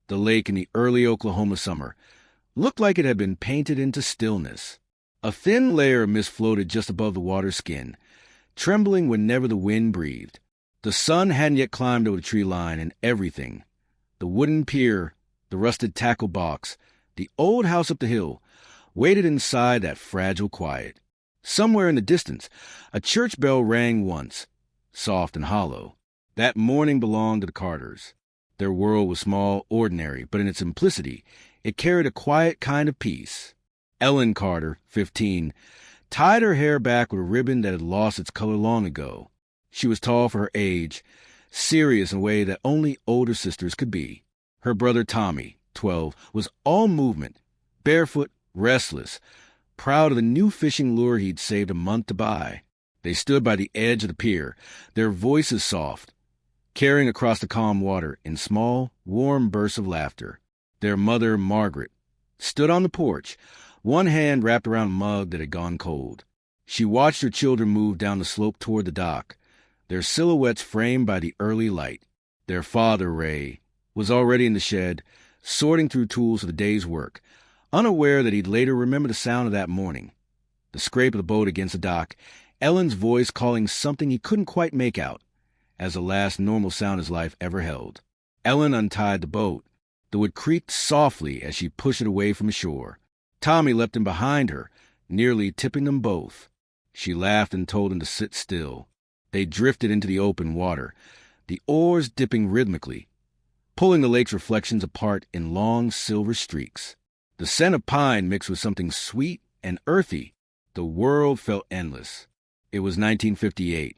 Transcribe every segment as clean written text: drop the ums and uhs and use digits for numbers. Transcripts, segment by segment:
The lake in the early Oklahoma summer looked like it had been painted into stillness. A thin layer of mist floated just above the water's skin, trembling whenever the wind breathed. The sun hadn't yet climbed over the tree line, and everything, the wooden pier, the rusted tackle box, the old house up the hill, waited inside that fragile quiet. Somewhere in the distance, a church bell rang once, soft and hollow. That morning belonged to the Carters. Their world was small, ordinary, but in its simplicity, it carried a quiet kind of peace. Ellen Carter, 15, tied her hair back with a ribbon that had lost its color long ago. She was tall for her age, serious in a way that only older sisters could be. Her brother Tommy, 12, was all movement, barefoot, restless, proud of the new fishing lure he'd saved a month to buy. They stood by the edge of the pier, their voices soft, carrying across the calm water in small, warm bursts of laughter. Their mother, Margaret, stood on the porch, one hand wrapped around a mug that had gone cold. She watched her children move down the slope toward the dock, their silhouettes framed by the early light. Their father, Ray, was already in the shed, sorting through tools for the day's work, unaware that he'd later remember the sound of that morning. The scrape of the boat against the dock, Ellen's voice calling something he couldn't quite make out, as the last normal sound his life ever held. Ellen untied the boat. The wood creaked softly as she pushed it away from the shore. Tommy leapt in behind her, nearly tipping them both. She laughed and told him to sit still. They drifted into the open water, the oars dipping rhythmically, pulling the lake's reflections apart in long silver streaks. The scent of pine mixed with something sweet and earthy. The world felt endless. It was 1958,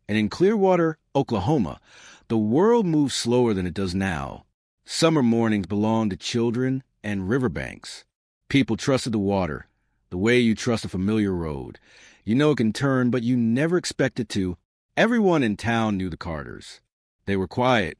and in Clearwater, Oklahoma, the world moved slower than it does now. Summer mornings belonged to children and riverbanks. People trusted the water, the way you trust a familiar road. You know it can turn, but you never expect it to. Everyone in town knew the Carters. They were quiet,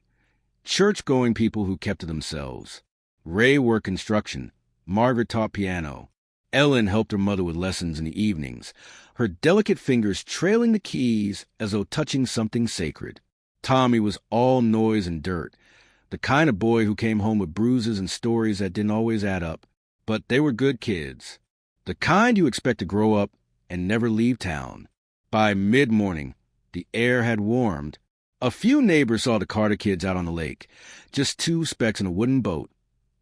church-going people who kept to themselves. Ray worked construction. Margaret taught piano. Ellen helped her mother with lessons in the evenings, her delicate fingers trailing the keys as though touching something sacred. Tommy was all noise and dirt, the kind of boy who came home with bruises and stories that didn't always add up, but they were good kids. The kind you expect to grow up and never leave town. By mid-morning, the air had warmed. A few neighbors saw the Carter kids out on the lake, just two specks in a wooden boat,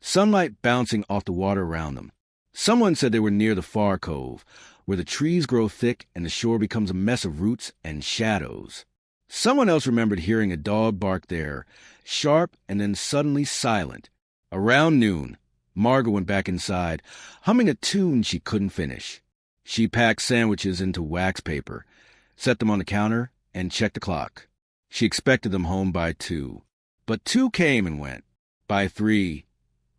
sunlight bouncing off the water around them. Someone said they were near the far cove, where the trees grow thick and the shore becomes a mess of roots and shadows. Someone else remembered hearing a dog bark there, sharp and then suddenly silent. Around noon, Margaret went back inside, humming a tune she couldn't finish. She packed sandwiches into wax paper, set them on the counter, and checked the clock. She expected them home by 2. But 2 came and went. By 3,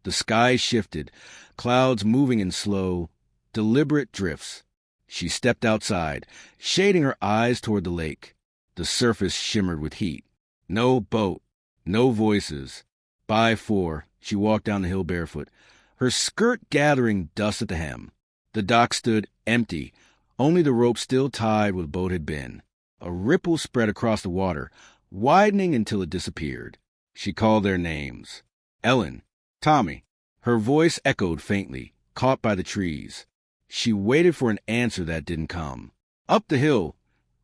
the sky shifted, clouds moving in slow, deliberate drifts. She stepped outside, shading her eyes toward the lake. The surface shimmered with heat. No boat, no voices. By 4, she walked down the hill barefoot, her skirt gathering dust at the hem. The dock stood empty, only the rope still tied where the boat had been. A ripple spread across the water, widening until it disappeared. She called their names. Ellen, Tommy. Her voice echoed faintly, caught by the trees. She waited for an answer that didn't come. Up the hill,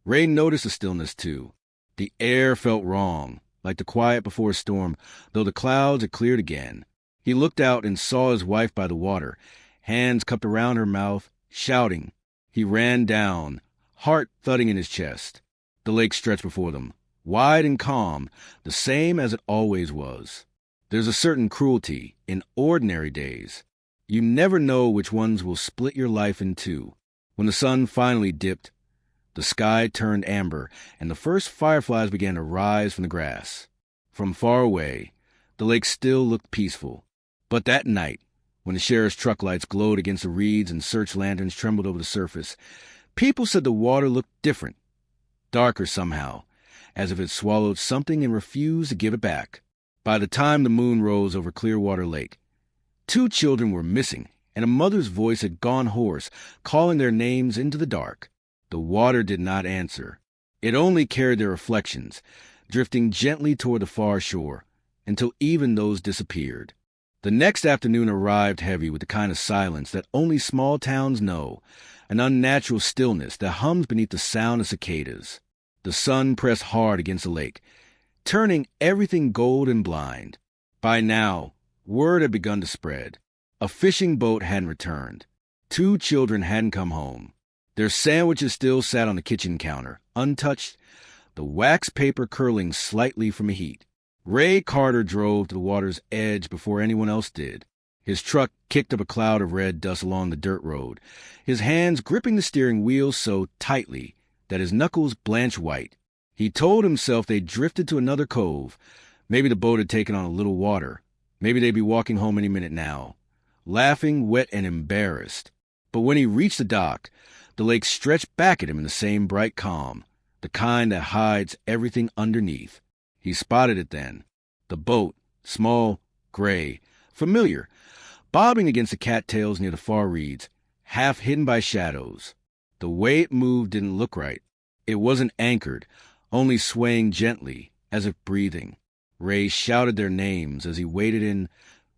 Ray noticed the stillness too. The air felt wrong, like the quiet before a storm, though the clouds had cleared again. He looked out and saw his wife by the water, hands cupped around her mouth, shouting. He ran down, heart thudding in his chest. The lake stretched before them, wide and calm, the same as it always was. There's a certain cruelty in ordinary days. You never know which ones will split your life in two. When the sun finally dipped, the sky turned amber, and the first fireflies began to rise from the grass. From far away, the lake still looked peaceful. But that night, when the sheriff's truck lights glowed against the reeds and search lanterns trembled over the surface, people said the water looked different, darker somehow, as if it swallowed something and refused to give it back. By the time the moon rose over Clearwater Lake, 2 children were missing, and a mother's voice had gone hoarse, calling their names into the dark. The water did not answer. It only carried their reflections, drifting gently toward the far shore, until even those disappeared. The next afternoon arrived heavy with the kind of silence that only small towns know, an unnatural stillness that hums beneath the sound of cicadas. The sun pressed hard against the lake, turning everything gold and blind. By now, word had begun to spread. A fishing boat hadn't returned. 2 children hadn't come home. Their sandwiches still sat on the kitchen counter, untouched, the wax paper curling slightly from the heat. Ray Carter drove to the water's edge before anyone else did. His truck kicked up a cloud of red dust along the dirt road, his hands gripping the steering wheel so tightly that his knuckles blanched white. He told himself they'd drifted to another cove. Maybe the boat had taken on a little water. Maybe they'd be walking home any minute now, laughing, wet and embarrassed. But when he reached the dock, the lake stretched back at him in the same bright calm, the kind that hides everything underneath. He spotted it then. The boat, small, gray, familiar, bobbing against the cattails near the far reeds, half hidden by shadows. The way it moved didn't look right. It wasn't anchored, only swaying gently, as if breathing. Ray shouted their names as he waded in,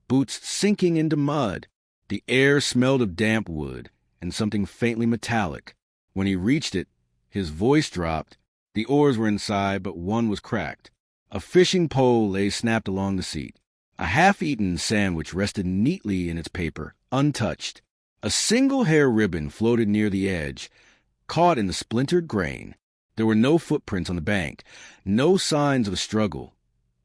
boots sinking into mud. The air smelled of damp wood and something faintly metallic. When he reached it, his voice dropped. The oars were inside, but one was cracked. A fishing pole lay snapped along the seat. A half-eaten sandwich rested neatly in its paper, untouched. A single hair ribbon floated near the edge, caught in the splintered grain. There were no footprints on the bank, no signs of a struggle,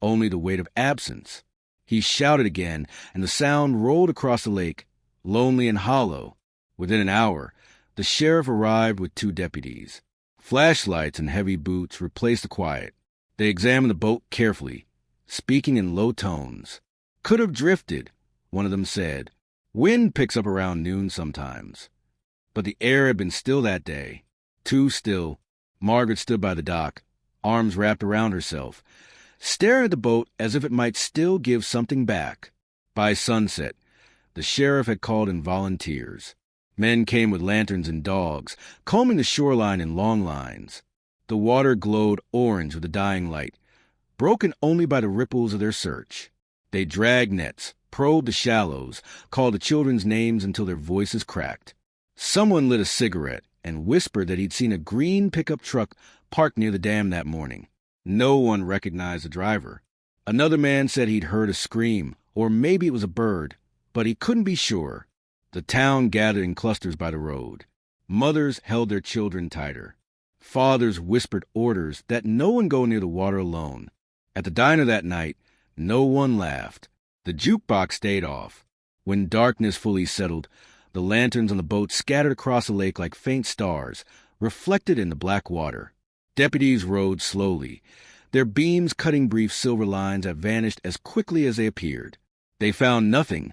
only the weight of absence. He shouted again, and the sound rolled across the lake, lonely and hollow. Within an hour, the sheriff arrived with 2 deputies. Flashlights and heavy boots replaced the quiet. They examined the boat carefully, speaking in low tones. Could have drifted, one of them said. Wind picks up around noon sometimes. But the air had been still that day. Too still. Margaret stood by the dock, arms wrapped around herself, staring at the boat as if it might still give something back. By sunset, the sheriff had called in volunteers. Men came with lanterns and dogs, combing the shoreline in long lines. The water glowed orange with the dying light, broken only by the ripples of their search. They dragged nets, probed the shallows, called the children's names until their voices cracked. Someone lit a cigarette and whispered that he'd seen a green pickup truck parked near the dam that morning. No one recognized the driver. Another man said he'd heard a scream, or maybe it was a bird, but he couldn't be sure. The town gathered in clusters by the road. Mothers held their children tighter. Fathers whispered orders that no one go near the water alone. At the diner that night, no one laughed. The jukebox stayed off. When darkness fully settled, the lanterns on the boat scattered across the lake like faint stars, reflected in the black water. Deputies rowed slowly, their beams cutting brief silver lines that vanished as quickly as they appeared. They found nothing.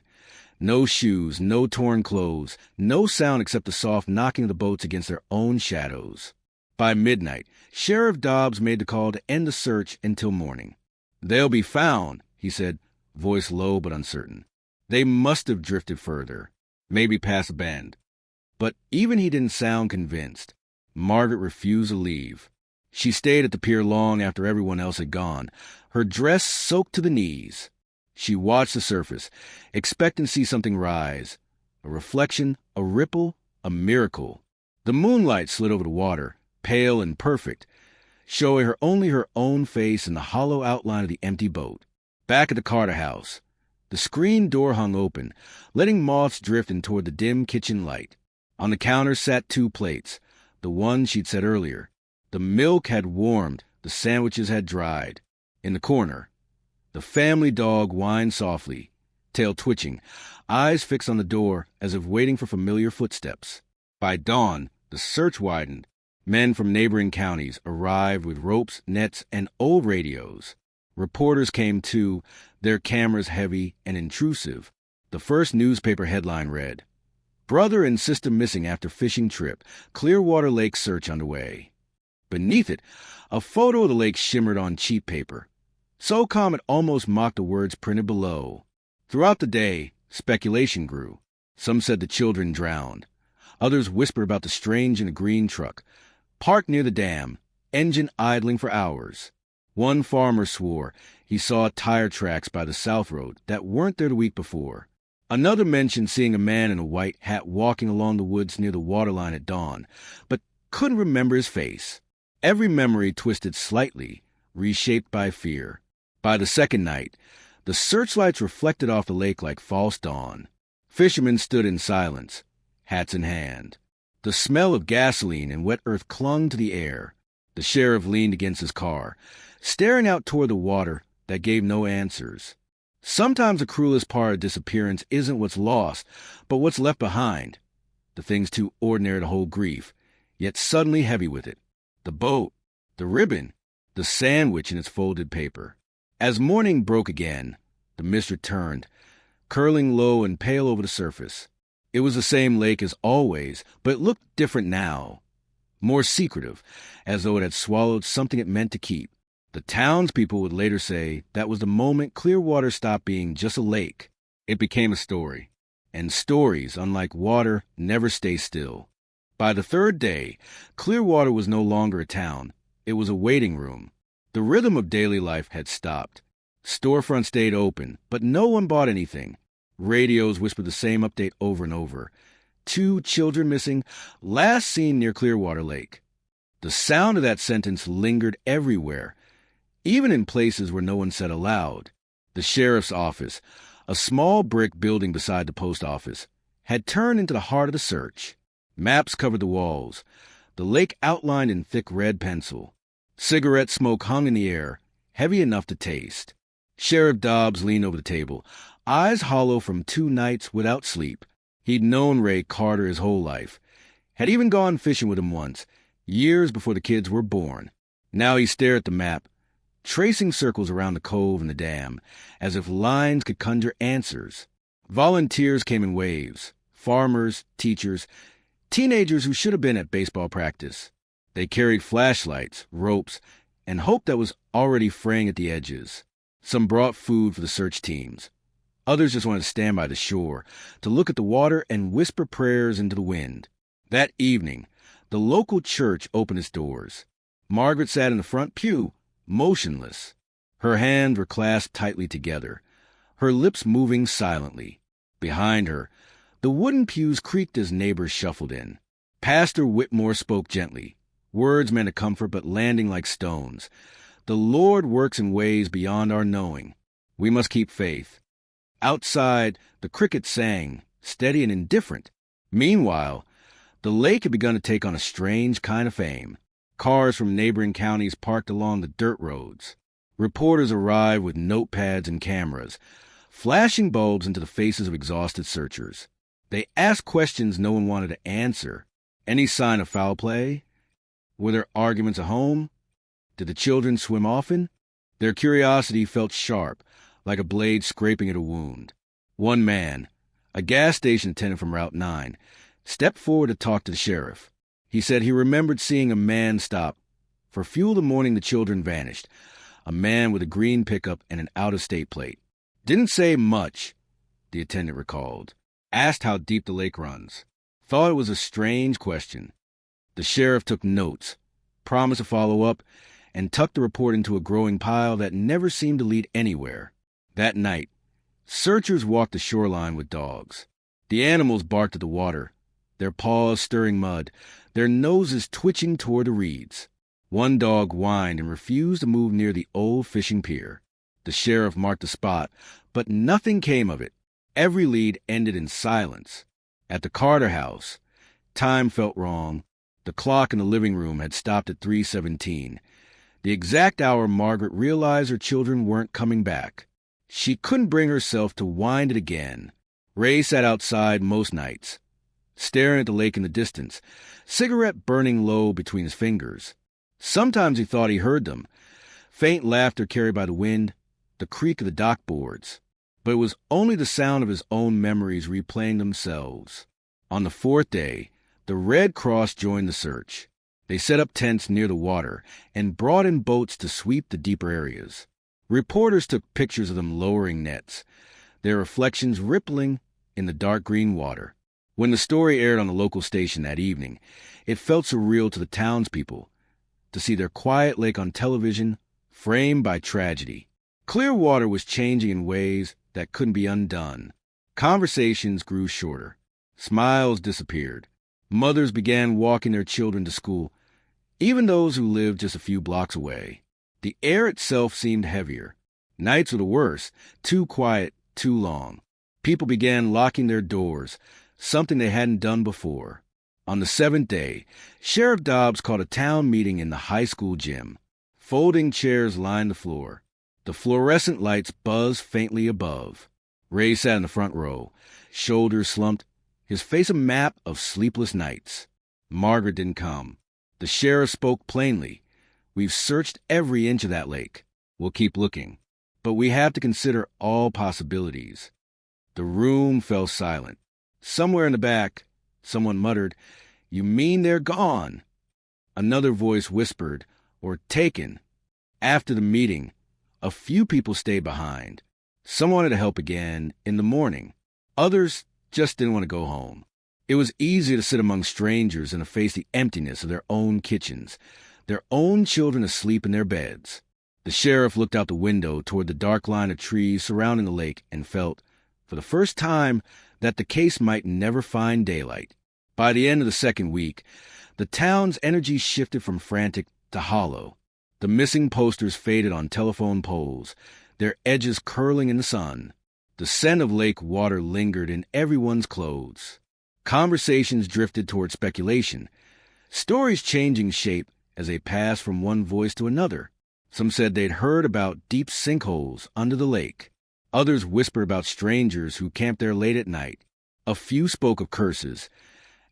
No shoes, no torn clothes, no sound except the soft knocking of the boats against their own shadows. By midnight, Sheriff Dobbs made the call to end the search until morning. "They'll be found," he said, voice low but uncertain. They must have drifted further, maybe past a bend. But even he didn't sound convinced. Margaret refused to leave. She stayed at the pier long after everyone else had gone, her dress soaked to the knees. She watched the surface, expecting to see something rise. A reflection, a ripple, a miracle. The moonlight slid over the water, pale and perfect, showing her only her own face and the hollow outline of the empty boat. Back at the Carter house, the screen door hung open, letting moths drift in toward the dim kitchen light. On the counter sat 2 plates, the one she'd set earlier. The milk had warmed, the sandwiches had dried. In the corner, the family dog whined softly, tail twitching, eyes fixed on the door as if waiting for familiar footsteps. By dawn, the search widened. Men from neighboring counties arrived with ropes, nets, and old radios. Reporters came too, their cameras heavy and intrusive. The first newspaper headline read, "Brother and sister missing after fishing trip. Clearwater Lake search underway." Beneath it, a photo of the lake shimmered on cheap paper. So calm it almost mocked the words printed below. Throughout the day, speculation grew. Some said the children drowned. Others whispered about the strange in a green truck, parked near the dam, engine idling for hours. One farmer swore he saw tire tracks by the South Road that weren't there the week before. Another mentioned seeing a man in a white hat walking along the woods near the waterline at dawn, but couldn't remember his face. Every memory twisted slightly, reshaped by fear. By the second night, the searchlights reflected off the lake like false dawn. Fishermen stood in silence, hats in hand. The smell of gasoline and wet earth clung to the air. The sheriff leaned against his car, staring out toward the water that gave no answers. Sometimes the cruelest part of disappearance isn't what's lost, but what's left behind. The things too ordinary to hold grief, yet suddenly heavy with it. The boat, the ribbon, the sandwich in its folded paper. As morning broke again, the mist returned, curling low and pale over the surface. It was the same lake as always, but it looked different now. More secretive, as though it had swallowed something it meant to keep. The townspeople would later say that was the moment Clearwater stopped being just a lake. It became a story. And stories, unlike water, never stay still. By the third day, Clearwater was no longer a town. It was a waiting room. The rhythm of daily life had stopped. Storefronts stayed open, but no one bought anything. Radios whispered the same update over and over. 2 children missing, last seen near Clearwater Lake. The sound of that sentence lingered everywhere, even in places where no one said aloud. The sheriff's office, a small brick building beside the post office, had turned into the heart of the search. Maps covered the walls, the lake outlined in thick red pencil. Cigarette smoke hung in the air, heavy enough to taste. Sheriff Dobbs leaned over the table, eyes hollow from 2 nights without sleep. He'd known Ray Carter his whole life, had even gone fishing with him once, years before the kids were born. Now he stared at the map, tracing circles around the cove and the dam, as if lines could conjure answers. Volunteers came in waves, farmers, teachers, teenagers who should have been at baseball practice. They carried flashlights, ropes, and hope that was already fraying at the edges. Some brought food for the search teams. Others just wanted to stand by the shore, to look at the water and whisper prayers into the wind. That evening, the local church opened its doors. Margaret sat in the front pew, motionless. Her hands were clasped tightly together, her lips moving silently. Behind her, the wooden pews creaked as neighbors shuffled in. Pastor Whitmore spoke gently, words meant to comfort but landing like stones. The Lord works in ways beyond our knowing. We must keep faith. Outside, the crickets sang, steady and indifferent. Meanwhile, the lake had begun to take on a strange kind of fame. Cars from neighboring counties parked along the dirt roads. Reporters arrived with notepads and cameras, flashing bulbs into the faces of exhausted searchers. They asked questions no one wanted to answer. Any sign of foul play? Were there arguments at home? Did the children swim often? Their curiosity felt sharp, like a blade scraping at a wound. One man, a gas station attendant from Route 9, stepped forward to talk to the sheriff. He said he remembered seeing a man stop. For fuel the morning the children vanished, a man with a green pickup and an out-of-state plate. Didn't say much, the attendant recalled. Asked how deep the lake runs. Thought it was a strange question. The sheriff took notes, promised to follow up, and tucked the report into a growing pile that never seemed to lead anywhere. That night, searchers walked the shoreline with dogs. The animals barked at the water, their paws stirring mud, their noses twitching toward the reeds. One dog whined and refused to move near the old fishing pier. The sheriff marked the spot, but nothing came of it. Every lead ended in silence. At the Carter house, time felt wrong. The clock in the living room had stopped at 3:17, the exact hour Margaret realized her children weren't coming back. She couldn't bring herself to wind it again. Ray sat outside most nights, staring at the lake in the distance, cigarette burning low between his fingers. Sometimes he thought he heard them, faint laughter carried by the wind, the creak of the dock boards. But it was only the sound of his own memories replaying themselves. On the 4th day, the Red Cross joined the search. They set up tents near the water and brought in boats to sweep the deeper areas. Reporters took pictures of them lowering nets, their reflections rippling in the dark green water. When the story aired on the local station that evening, it felt surreal to the townspeople to see their quiet lake on television framed by tragedy. Clearwater was changing in ways that couldn't be undone. Conversations grew shorter. Smiles disappeared. Mothers began walking their children to school, even those who lived just a few blocks away. The air itself seemed heavier. Nights were the worst, too quiet, too long. People began locking their doors, something they hadn't done before. On the seventh day, Sheriff Dobbs called a town meeting in the high school gym. Folding chairs lined the floor. The fluorescent lights buzzed faintly above. Ray sat in the front row, shoulders slumped, his face a map of sleepless nights. Margaret didn't come. The sheriff spoke plainly. We've searched every inch of that lake. We'll keep looking. But we have to consider all possibilities. The room fell silent. Somewhere in the back, someone muttered, "You mean they're gone?" Another voice whispered, "Or taken." After the meeting, a few people stayed behind. Some wanted to help again in the morning. Others just didn't want to go home. It was easy to sit among strangers and to face the emptiness of their own kitchens, their own children asleep in their beds. The sheriff looked out the window toward the dark line of trees surrounding the lake and felt, for the first time, that the case might never find daylight. By the end of the second week, the town's energy shifted from frantic to hollow. The missing posters faded on telephone poles, their edges curling in the sun. The scent of lake water lingered in everyone's clothes. Conversations drifted toward speculation, stories changing shape as they passed from one voice to another. Some said they'd heard about deep sinkholes under the lake. Others whispered about strangers who camped there late at night. A few spoke of curses,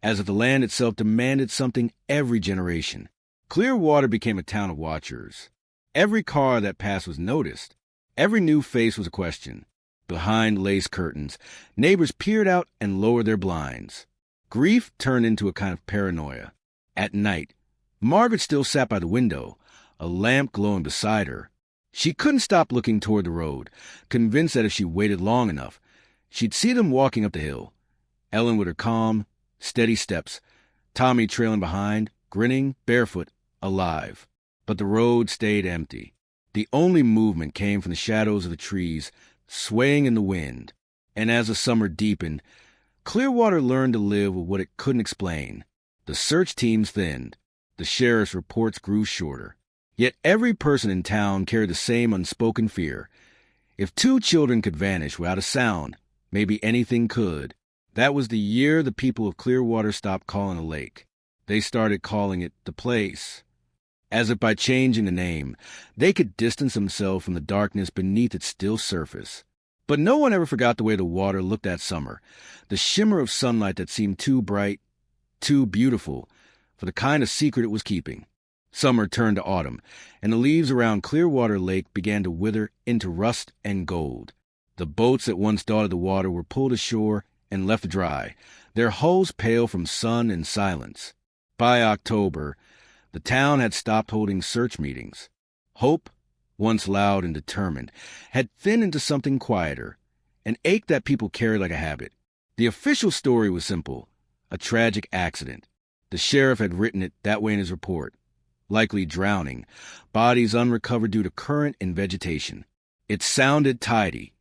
as if the land itself demanded something every generation. Clearwater became a town of watchers. Every car that passed was noticed. Every new face was a question. Behind lace curtains, neighbors peered out and lowered their blinds. Grief turned into a kind of paranoia. At night, Margaret still sat by the window, a lamp glowing beside her. She couldn't stop looking toward the road, convinced that if she waited long enough, she'd see them walking up the hill. Ellen with her calm, steady steps, Tommy trailing behind, grinning, barefoot, alive. But the road stayed empty. The only movement came from the shadows of the trees, swaying in the wind. And as the summer deepened, Clearwater learned to live with what it couldn't explain. The search teams thinned. The sheriff's reports grew shorter. Yet every person in town carried the same unspoken fear. If 2 children could vanish without a sound, maybe anything could. That was the year the people of Clearwater stopped calling the lake. They started calling it the place. As if by changing the name, they could distance themselves from the darkness beneath its still surface. But no one ever forgot the way the water looked that summer, the shimmer of sunlight that seemed too bright, too beautiful, for the kind of secret it was keeping. Summer turned to autumn, and the leaves around Clearwater Lake began to wither into rust and gold. The boats that once dotted the water were pulled ashore and left dry, their hulls pale from sun and silence. By October, the town had stopped holding search meetings. Hope, once loud and determined, had thinned into something quieter, an ache that people carried like a habit. The official story was simple, a tragic accident. The sheriff had written it that way in his report. Likely drowning, bodies unrecovered due to current and vegetation. It sounded tidy,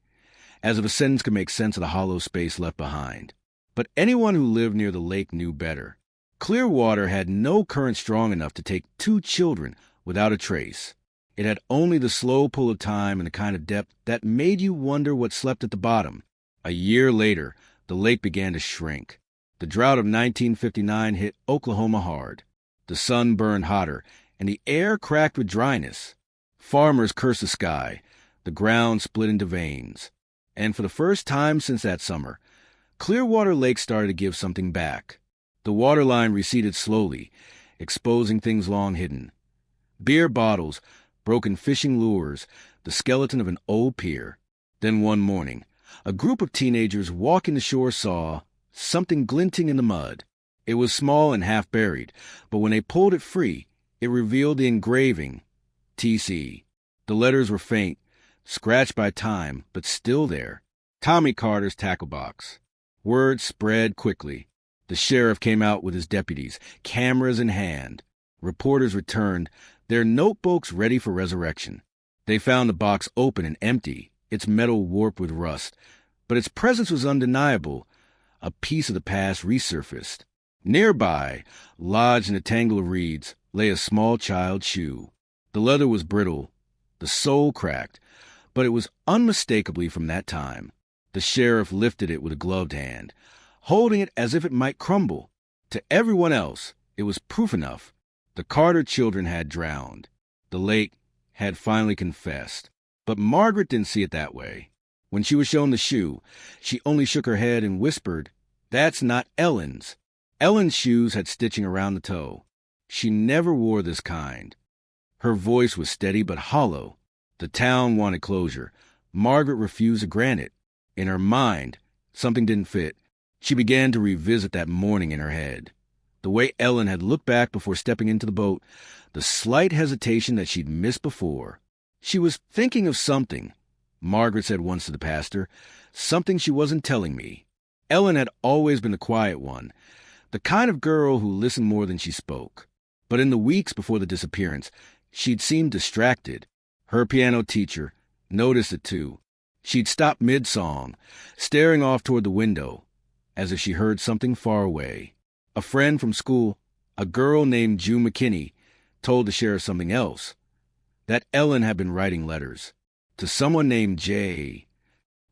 as if a sentence could make sense of the hollow space left behind. But anyone who lived near the lake knew better. Clearwater had no current strong enough to take 2 children without a trace. It had only the slow pull of time and the kind of depth that made you wonder what slept at the bottom. A year later, the lake began to shrink. The drought of 1959 hit Oklahoma hard. The sun burned hotter, and the air cracked with dryness. Farmers cursed the sky. The ground split into veins. And for the first time since that summer, Clearwater Lake started to give something back. The waterline receded slowly, exposing things long hidden. Beer bottles, broken fishing lures, the skeleton of an old pier. Then one morning, a group of teenagers walking the shore saw something glinting in the mud. It was small and half buried, but when they pulled it free, it revealed the engraving, TC. The letters were faint, scratched by time, but still there. Tommy Carter's tackle box. Word spread quickly. The sheriff came out with his deputies, cameras in hand. Reporters returned, their notebooks ready for resurrection. They found the box open and empty, its metal warped with rust, but its presence was undeniable. A piece of the past resurfaced. Nearby, lodged in a tangle of reeds, lay a small child's shoe. The leather was brittle, the sole cracked, but it was unmistakably from that time. The sheriff lifted it with a gloved hand, holding it as if it might crumble. To everyone else, it was proof enough. The Carter children had drowned. The lake had finally confessed. But Margaret didn't see it that way. When she was shown the shoe, she only shook her head and whispered, "That's not Ellen's." Ellen's shoes had stitching around the toe. She never wore this kind. Her voice was steady but hollow. The town wanted closure. Margaret refused to grant it. In her mind, something didn't fit. She began to revisit that morning in her head. The way Ellen had looked back before stepping into the boat, the slight hesitation that she'd missed before. She was thinking of something, Margaret said once to the pastor, something she wasn't telling me. Ellen had always been the quiet one, the kind of girl who listened more than she spoke. But in the weeks before the disappearance, she'd seemed distracted. Her piano teacher noticed it too. She'd stop mid-song, staring off toward the window, as if she heard something far away. A friend from school, a girl named June McKinney, told the sheriff something else, that Ellen had been writing letters to someone named Jay.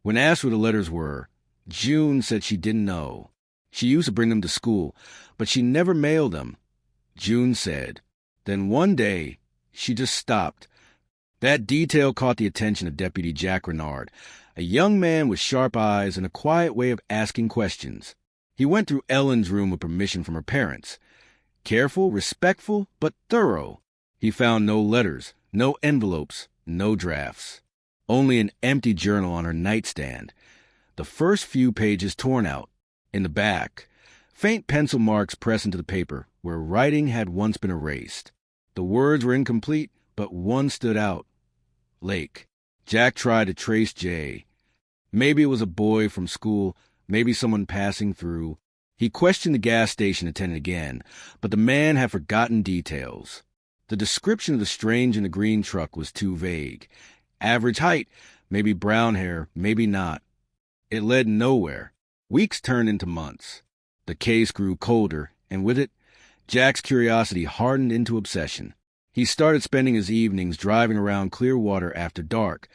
When asked what the letters were, June said she didn't know. She used to bring them to school, but she never mailed them. June said. Then one day, she just stopped. That detail caught the attention of Deputy Jack Renard, a young man with sharp eyes and a quiet way of asking questions. He went through Ellen's room with permission from her parents. Careful, respectful, but thorough. He found no letters, no envelopes, no drafts. Only an empty journal on her nightstand. The first few pages torn out. In the back, faint pencil marks pressed into the paper where writing had once been erased. The words were incomplete, but one stood out. Lake. Jack tried to trace Jay. Maybe it was a boy from school, maybe someone passing through. He questioned the gas station attendant again, but the man had forgotten details. The description of the strange in the green truck was too vague. Average height, maybe brown hair, maybe not. It led nowhere. Weeks turned into months. The case grew colder, and with it, Jack's curiosity hardened into obsession. He started spending his evenings driving around Clearwater after dark,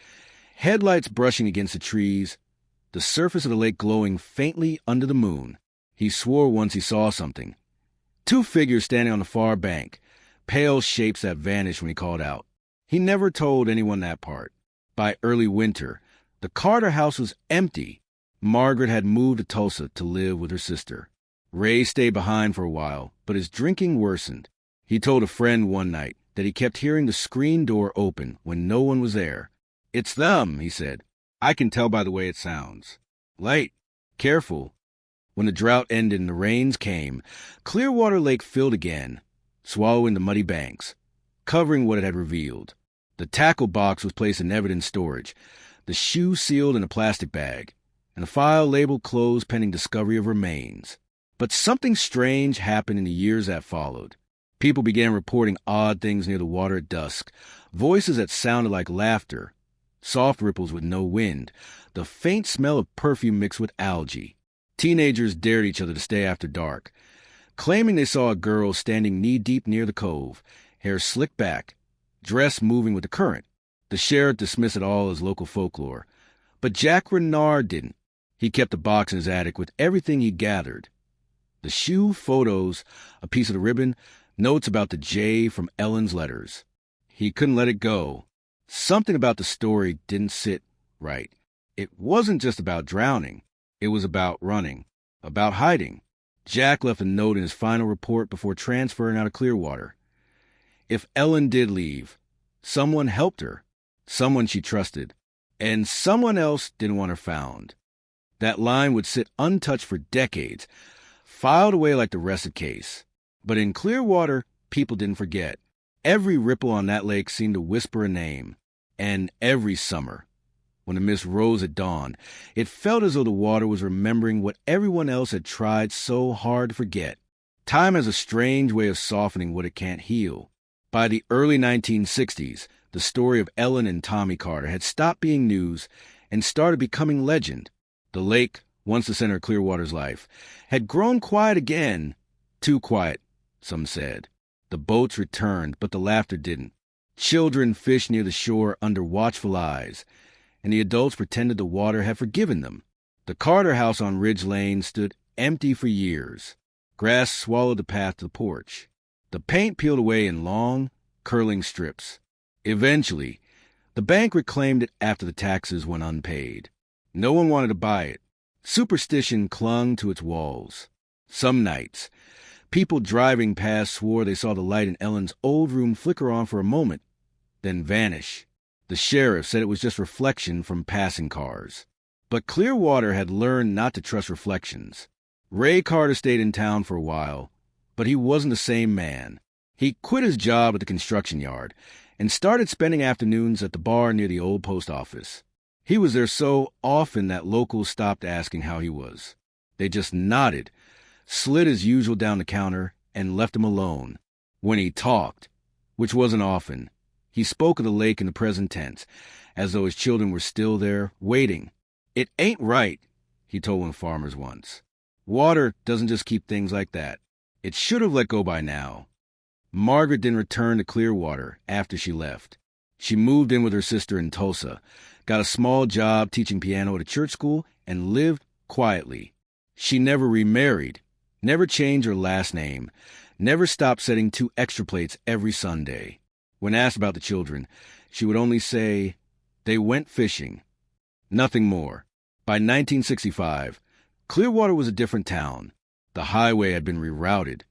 headlights brushing against the trees, the surface of the lake glowing faintly under the moon. He swore once he saw something. Two figures standing on the far bank, pale shapes that vanished when he called out. He never told anyone that part. By early winter, the Carter house was empty. Margaret had moved to Tulsa to live with her sister. Ray stayed behind for a while, but his drinking worsened. He told a friend one night that he kept hearing the screen door open when no one was there. "It's them," he said. "I can tell by the way it sounds. Light. Careful." When the drought ended and the rains came, Clearwater Lake filled again, swallowing the muddy banks, covering what it had revealed. The tackle box was placed in evidence storage, the shoe sealed in a plastic bag, and the file labeled closed pending discovery of remains. But something strange happened in the years that followed. People began reporting odd things near the water at dusk, voices that sounded like laughter, soft ripples with no wind, the faint smell of perfume mixed with algae. Teenagers dared each other to stay after dark, claiming they saw a girl standing knee-deep near the cove, hair slicked back, dress moving with the current. The sheriff dismissed it all as local folklore. But Jack Renard didn't. He kept the box in his attic with everything he gathered. The shoe, photos, a piece of the ribbon, notes about the J from Ellen's letters. He couldn't let it go. Something about the story didn't sit right. It wasn't just about drowning. It was about running, about hiding. Jack left a note in his final report before transferring out of Clearwater. If Ellen did leave, someone helped her, someone she trusted, and someone else didn't want her found. That line would sit untouched for decades, filed away like the rest of the case. But in Clearwater, people didn't forget. Every ripple on that lake seemed to whisper a name. And every summer, when the mist rose at dawn, it felt as though the water was remembering what everyone else had tried so hard to forget. Time has a strange way of softening what it can't heal. By the early 1960s, The story of Ellen and Tommy Carter had stopped being news and started becoming legend. The lake, once the center of Clearwater's life, had grown quiet again. Too quiet, some said. The boats returned, but the laughter didn't. Children fished near the shore under watchful eyes, and the adults pretended the water had forgiven them. The Carter house on Ridge Lane stood empty for years. Grass swallowed the path to the porch. The paint peeled away in long, curling strips. Eventually, the bank reclaimed it after the taxes went unpaid. No one wanted to buy it. Superstition clung to its walls. Some nights, people driving past swore they saw the light in Ellen's old room flicker on for a moment, then vanish. The sheriff said it was just reflection from passing cars. But Clearwater had learned not to trust reflections. Ray Carter stayed in town for a while, but he wasn't the same man. He quit his job at the construction yard and started spending afternoons at the bar near the old post office. He was there so often that locals stopped asking how he was. They just nodded, slid as usual down the counter, and left him alone. When he talked, which wasn't often, he spoke of the lake in the present tense, as though his children were still there, waiting. "It ain't right," he told one farmer once. "Water doesn't just keep things like that. It should have let go by now." Margaret didn't return to Clearwater after she left. She moved in with her sister in Tulsa, got a small job teaching piano at a church school, and lived quietly. She never remarried, never changed her last name, never stopped setting 2 extra plates every Sunday. When asked about the children, she would only say, "They went fishing." Nothing more. By 1965, Clearwater was a different town. The highway had been rerouted.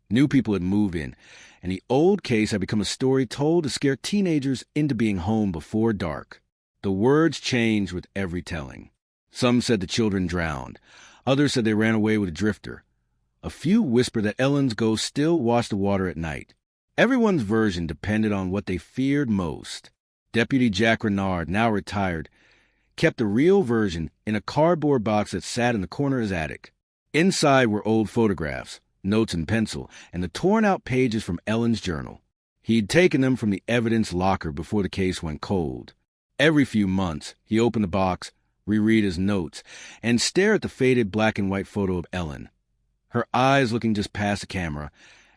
New people had moved in, and the old case had become a story told to scare teenagers into being home before dark. The words changed with every telling. Some said the children drowned. Others said they ran away with a drifter. A few whispered that Ellen's ghost still watched the water at night. Everyone's version depended on what they feared most. Deputy Jack Renard, now retired, kept the real version in a cardboard box that sat in the corner of his attic. Inside were old photographs, notes in pencil, and the torn-out pages from Ellen's journal. He'd taken them from the evidence locker before the case went cold. Every few months, he opened the box, reread his notes, and stare at the faded black-and-white photo of Ellen, her eyes looking just past the camera,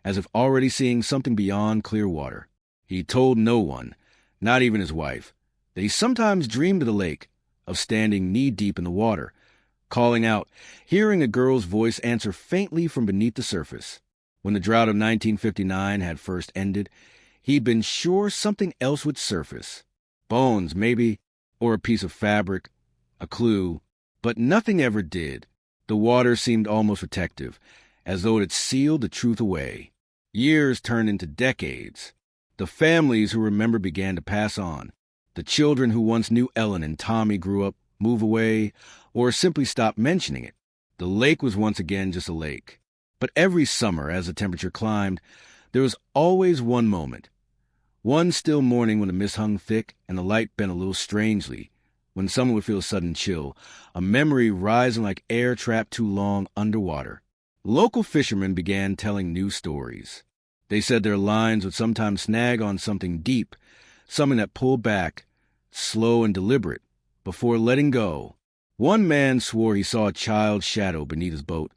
as if already seeing something beyond Clearwater. He told no one, not even his wife, that he sometimes dreamed of the lake, of standing knee-deep in the water, calling out, hearing a girl's voice answer faintly from beneath the surface. When the drought of 1959 had first ended, he'd been sure something else would surface. Bones, maybe, or a piece of fabric, a clue, but nothing ever did. The water seemed almost protective, as though it had sealed the truth away. Years turned into decades. The families who remember began to pass on. The children who once knew Ellen and Tommy grew up, move away, or simply stopped mentioning it. The lake was once again just a lake. But every summer, as the temperature climbed, there was always one moment. One still morning when the mist hung thick and the light bent a little strangely, when someone would feel a sudden chill, a memory rising like air trapped too long underwater. Local fishermen began telling new stories. They said their lines would sometimes snag on something deep, something that pulled back, slow and deliberate, before letting go. One man swore he saw a child's shadow beneath his boat,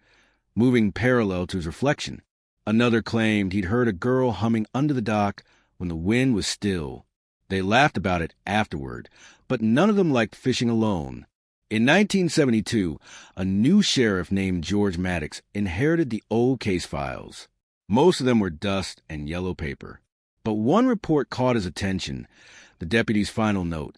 moving parallel to his reflection. Another claimed he'd heard a girl humming under the dock when the wind was still. They laughed about it afterward, but none of them liked fishing alone. In 1972, a new sheriff named George Maddox inherited the old case files. Most of them were dust and yellow paper. But one report caught his attention, the deputy's final note.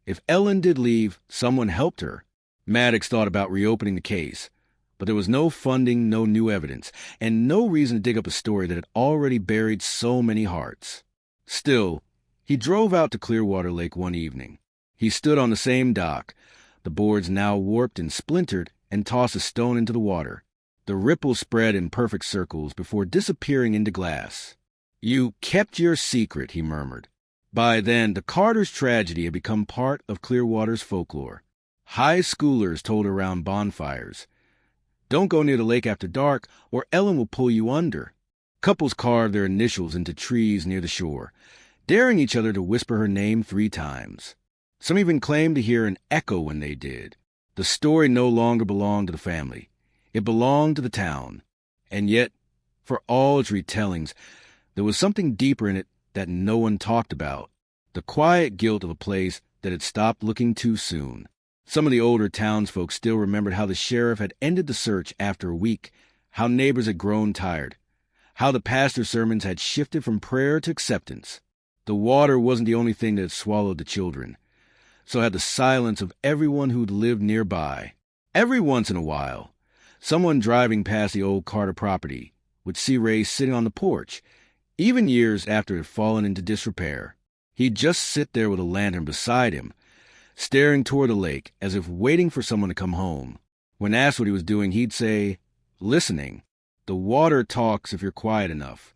If Ellen did leave, someone helped her. Maddox thought about reopening the case, but there was no funding, no new evidence, and no reason to dig up a story that had already buried so many hearts. Still, he drove out to Clearwater Lake one evening. He stood on the same dock, the boards now warped and splintered, and tossed a stone into the water. The ripples spread in perfect circles before disappearing into glass. "You kept your secret," he murmured. By then, the Carter's tragedy had become part of Clearwater's folklore. High schoolers told around bonfires. "Don't go near the lake after dark, or Ellen will pull you under." Couples carved their initials into trees near the shore. daring each other to whisper her name 3 times. Some even claimed to hear an echo when they did. The story no longer belonged to the family. It belonged to the town. And yet, for all its retellings, there was something deeper in it that no one talked about. The quiet guilt of a place that had stopped looking too soon. Some of the older townsfolk still remembered how the sheriff had ended the search after a week, how neighbors had grown tired, how the pastor's sermons had shifted from prayer to acceptance. The water wasn't the only thing that had swallowed the children. So had the silence of everyone who'd lived nearby. Every once in a while, someone driving past the old Carter property would see Ray sitting on the porch, even years after it had fallen into disrepair. He'd just sit there with a lantern beside him, staring toward the lake as if waiting for someone to come home. When asked what he was doing, he'd say, "Listening. The water talks if you're quiet enough."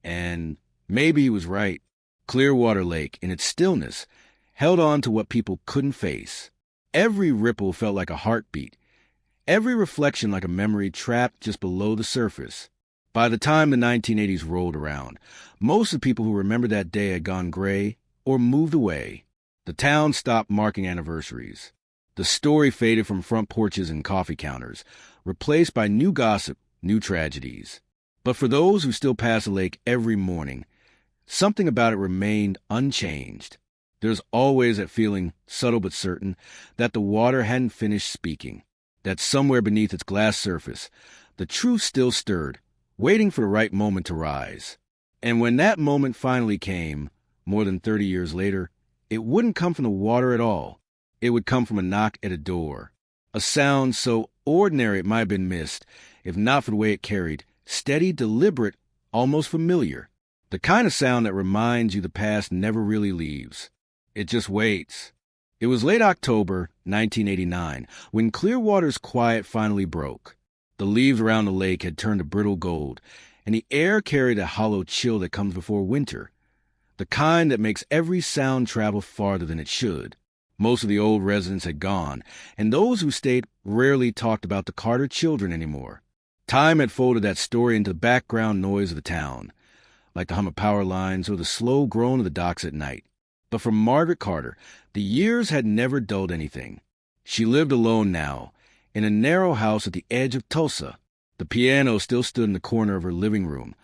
And maybe he was right. Clearwater Lake, in its stillness, held on to what people couldn't face. Every ripple felt like a heartbeat, every reflection like a memory trapped just below the surface. By the time the 1980s rolled around, most of the people who remembered that day had gone gray or moved away. The town stopped marking anniversaries. The story faded from front porches and coffee counters, replaced by new gossip, new tragedies. But for those who still passed the lake every morning, something about it remained unchanged. There's always that feeling, subtle but certain, that the water hadn't finished speaking, that somewhere beneath its glass surface, the truth still stirred, waiting for the right moment to rise. And when that moment finally came, more than 30 years later, it wouldn't come from the water at all. It would come from a knock at a door. A sound so ordinary it might have been missed, if not for the way it carried, steady, deliberate, almost familiar. The kind of sound that reminds you the past never really leaves. It just waits. It was late October 1989 when Clearwater's quiet finally broke. The leaves around the lake had turned to brittle gold, and the air carried a hollow chill that comes before winter, the kind that makes every sound travel farther than it should. Most of the old residents had gone, and those who stayed rarely talked about the Carter children anymore. Time had folded that story into the background noise of the town, like the hum of power lines or the slow groan of the docks at night. But for Margaret Carter, the years had never dulled anything. She lived alone now, in a narrow house at the edge of Tulsa. The piano still stood in the corner of her living room,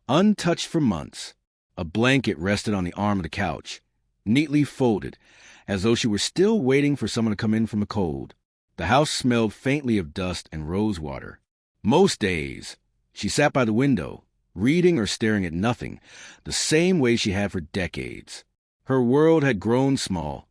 untouched for months. A blanket rested on the arm of the couch, neatly folded, as though she were still waiting for someone to come in from the cold. The house smelled faintly of dust and rosewater. Most days, she sat by the window, reading or staring at nothing, the same way she had for decades. Her world had grown small.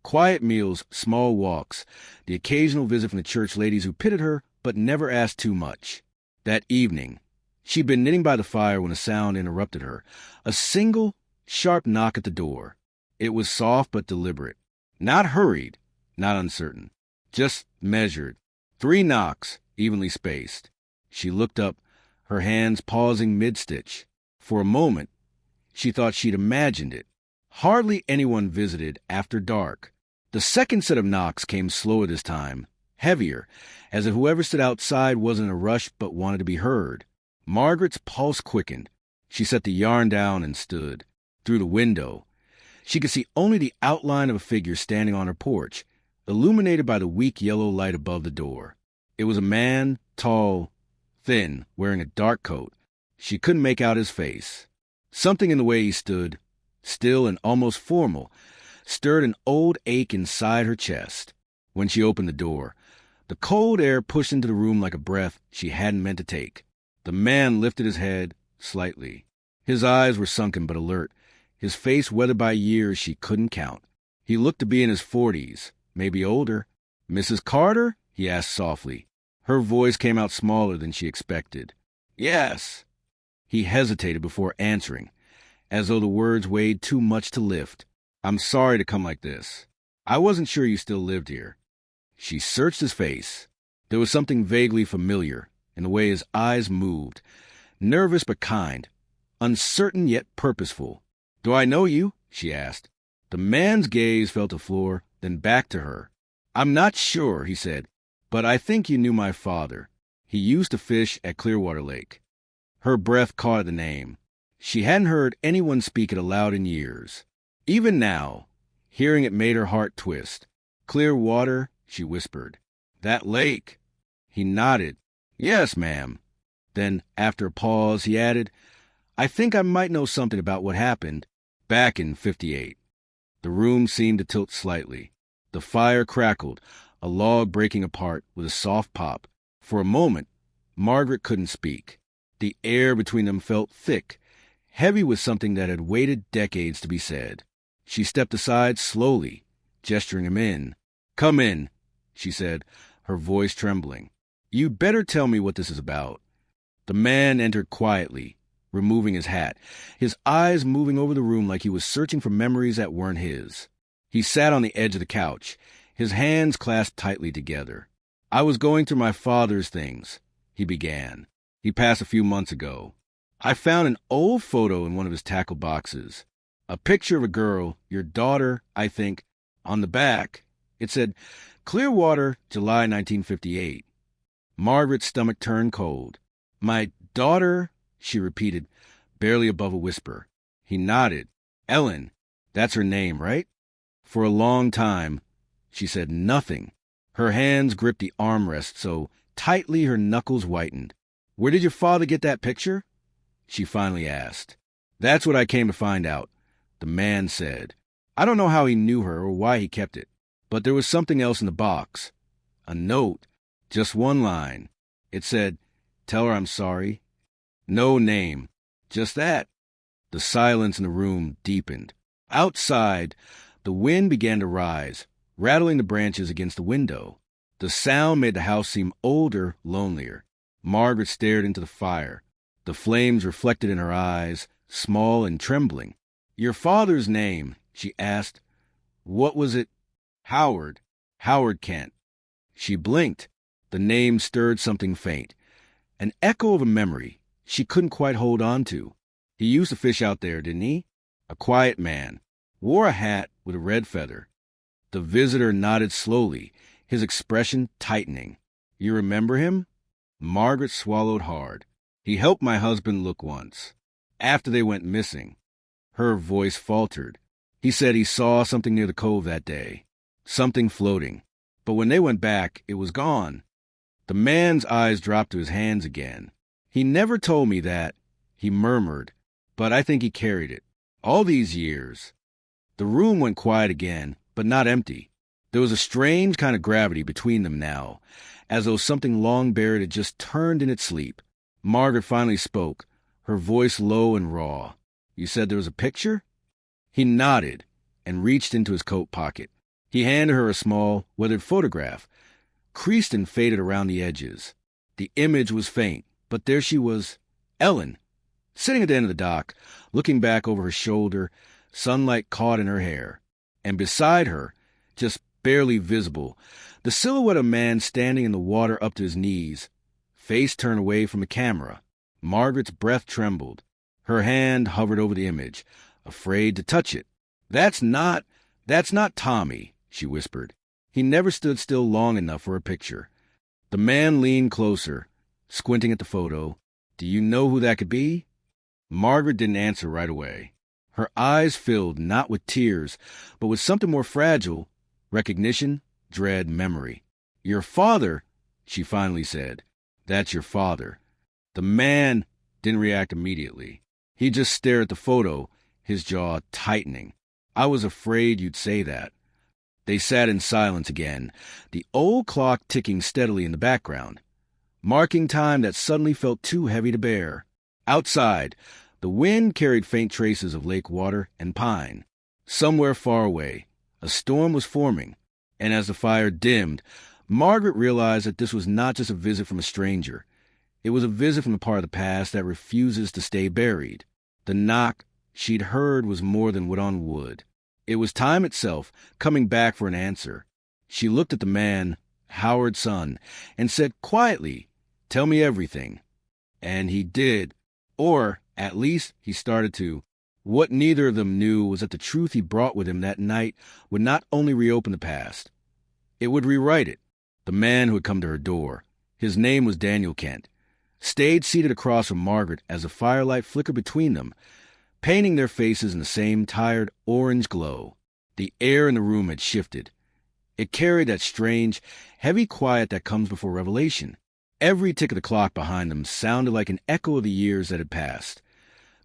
Quiet meals, small walks, the occasional visit from the church ladies who pitied her but never asked too much. That evening, she'd been knitting by the fire when a sound interrupted her, a single, sharp knock at the door. It was soft but deliberate, not hurried, not uncertain, just measured. 3 knocks, evenly spaced. She looked up, her hands pausing mid-stitch. For a moment, she thought she'd imagined it. Hardly anyone visited after dark. The second set of knocks came slower this time, heavier, as if whoever stood outside wasn't in a rush but wanted to be heard. Margaret's pulse quickened. She set the yarn down and stood. Through the window, she could see only the outline of a figure standing on her porch, illuminated by the weak yellow light above the door. It was a man, tall, thin, wearing a dark coat. She couldn't make out his face. Something in the way he stood, still and almost formal, stirred an old ache inside her chest. When she opened the door, the cold air pushed into the room like a breath she hadn't meant to take. The man lifted his head slightly. His eyes were sunken but alert, his face weathered by years she couldn't count. He looked to be in his 40s, maybe older. "Mrs. Carter?" he asked softly. Her voice came out smaller than she expected. "Yes." He hesitated before answering, as though the words weighed too much to lift. "I'm sorry to come like this. I wasn't sure you still lived here." She searched his face. There was something vaguely familiar in the way his eyes moved, nervous but kind, uncertain yet purposeful. "Do I know you?" she asked. The man's gaze fell to the floor, then back to her. "I'm not sure," he said, "but I think you knew my father. He used to fish at Clearwater Lake." Her breath caught at the name. She hadn't heard anyone speak it aloud in years. Even now, hearing it made her heart twist. "Clear water," she whispered. "That lake." He nodded. "Yes, ma'am." Then, after a pause, he added, "I think I might know something about what happened back in '58. The room seemed to tilt slightly. The fire crackled, a log breaking apart with a soft pop. For a moment, Margaret couldn't speak. The air between them felt thick, heavy with something that had waited decades to be said. She stepped aside slowly, gesturing him in. "Come in," she said, her voice trembling. "You'd better tell me what this is about." The man entered quietly, removing his hat, his eyes moving over the room like he was searching for memories that weren't his. He sat on the edge of the couch, his hands clasped tightly together. "I was going through my father's things," he began. "He passed a few months ago. I found an old photo in one of his tackle boxes. A picture of a girl, your daughter, I think. On the back, it said, 'Clearwater, July 1958. Margaret's stomach turned cold. "My daughter," she repeated, barely above a whisper. He nodded. "Ellen, that's her name, right?" For a long time, she said nothing. Her hands gripped the armrest so tightly her knuckles whitened. "Where did your father get that picture?" she finally asked. "That's what I came to find out," the man said. "I don't know how he knew her or why he kept it, but there was something else in the box. A note, just one line. It said, 'Tell her I'm sorry.' No name, just that." The silence in the room deepened. Outside, the wind began to rise, rattling the branches against the window. The sound made the house seem older, lonelier. Margaret stared into the fire. The flames reflected in her eyes, small and trembling. "Your father's name," she asked. "What was it?" "Howard. Howard Kent." She blinked. The name stirred something faint. An echo of a memory she couldn't quite hold on to. "He used to fish out there, didn't he? A quiet man. Wore a hat with a red feather." The visitor nodded slowly, his expression tightening. "You remember him?" Margaret swallowed hard. "He helped my husband look once. After they went missing." Her voice faltered. "He said he saw something near the cove that day. Something floating. But when they went back, it was gone." The man's eyes dropped to his hands again. "He never told me that," he murmured, "but I think he carried it. All these years." The room went quiet again, but not empty. There was a strange kind of gravity between them now, as though something long buried had just turned in its sleep. Margaret finally spoke, her voice low and raw. "You said there was a picture?" He nodded and reached into his coat pocket. He handed her a small, weathered photograph, creased and faded around the edges. The image was faint, but there she was, Ellen, sitting at the end of the dock, looking back over her shoulder, sunlight caught in her hair. And beside her, just barely visible, the silhouette of a man standing in the water up to his knees, face turned away from the camera. Margaret's breath trembled. Her hand hovered over the image, afraid to touch it. That's not Tommy," she whispered. "He never stood still long enough for a picture." The man leaned closer, squinting at the photo. "Do you know who that could be?" Margaret didn't answer right away. Her eyes filled not with tears, but with something more fragile, recognition, dread, memory. "Your father," she finally said. "That's your father." The man didn't react immediately. He just stared at the photo, his jaw tightening. "I was afraid you'd say that." They sat in silence again, the old clock ticking steadily in the background, marking time that suddenly felt too heavy to bear. Outside, the wind carried faint traces of lake water and pine. Somewhere far away, a storm was forming, and as the fire dimmed, Margaret realized that this was not just a visit from a stranger. It was a visit from a part of the past that refuses to stay buried. The knock she'd heard was more than wood on wood. It was time itself, coming back for an answer. She looked at the man, Howard's son, and said quietly, "Tell me everything." And he did. Or, at least, he started to. What neither of them knew was that the truth he brought with him that night would not only reopen the past, it would rewrite it. The man who had come to her door, his name was Daniel Kent. stayed seated across from Margaret as the firelight flickered between them, painting their faces in the same tired orange glow. The air in the room had shifted. It carried that strange, heavy quiet that comes before revelation. Every tick of the clock behind them sounded like an echo of the years that had passed.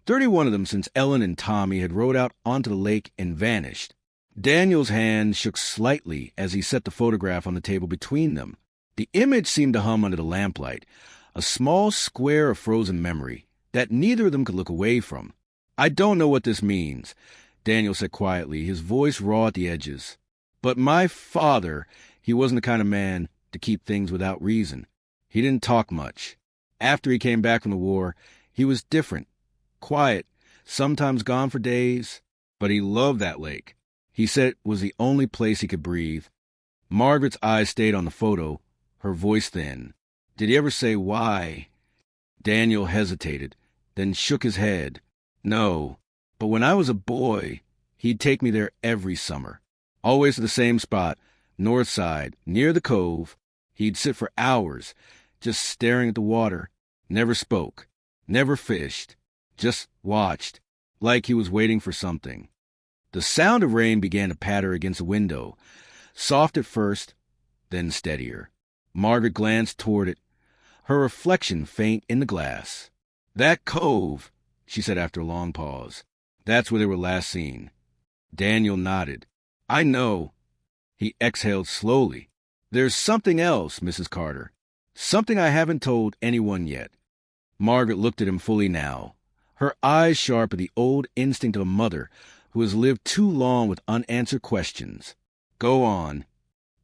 31 of them since Ellen and Tommy had rowed out onto the lake and vanished. Daniel's hand shook slightly as he set the photograph on the table between them. The image seemed to hum under the lamplight, a small square of frozen memory that neither of them could look away from. "I don't know what this means," Daniel said quietly, his voice raw at the edges. "But my father, he wasn't the kind of man to keep things without reason. He didn't talk much. After he came back from the war, he was different, quiet, sometimes gone for days, but he loved that lake. He said it was the only place he could breathe." Margaret's eyes stayed on the photo, her voice thin. "Did he ever say why?" Daniel hesitated, then shook his head. "No, but when I was a boy, he'd take me there every summer. Always to the same spot, north side, near the cove. He'd sit for hours, just staring at the water, never spoke, never fished, just watched, like he was waiting for something." The sound of rain began to patter against the window, soft at first, then steadier. Margaret glanced toward it, her reflection faint in the glass. "That cove," she said after a long pause. "That's where they were last seen." Daniel nodded. "I know." He exhaled slowly. "There's something else, Mrs. Carter. Something I haven't told anyone yet." Margaret looked at him fully now, her eyes sharp with the old instinct of a mother who has lived too long with unanswered questions. "Go on."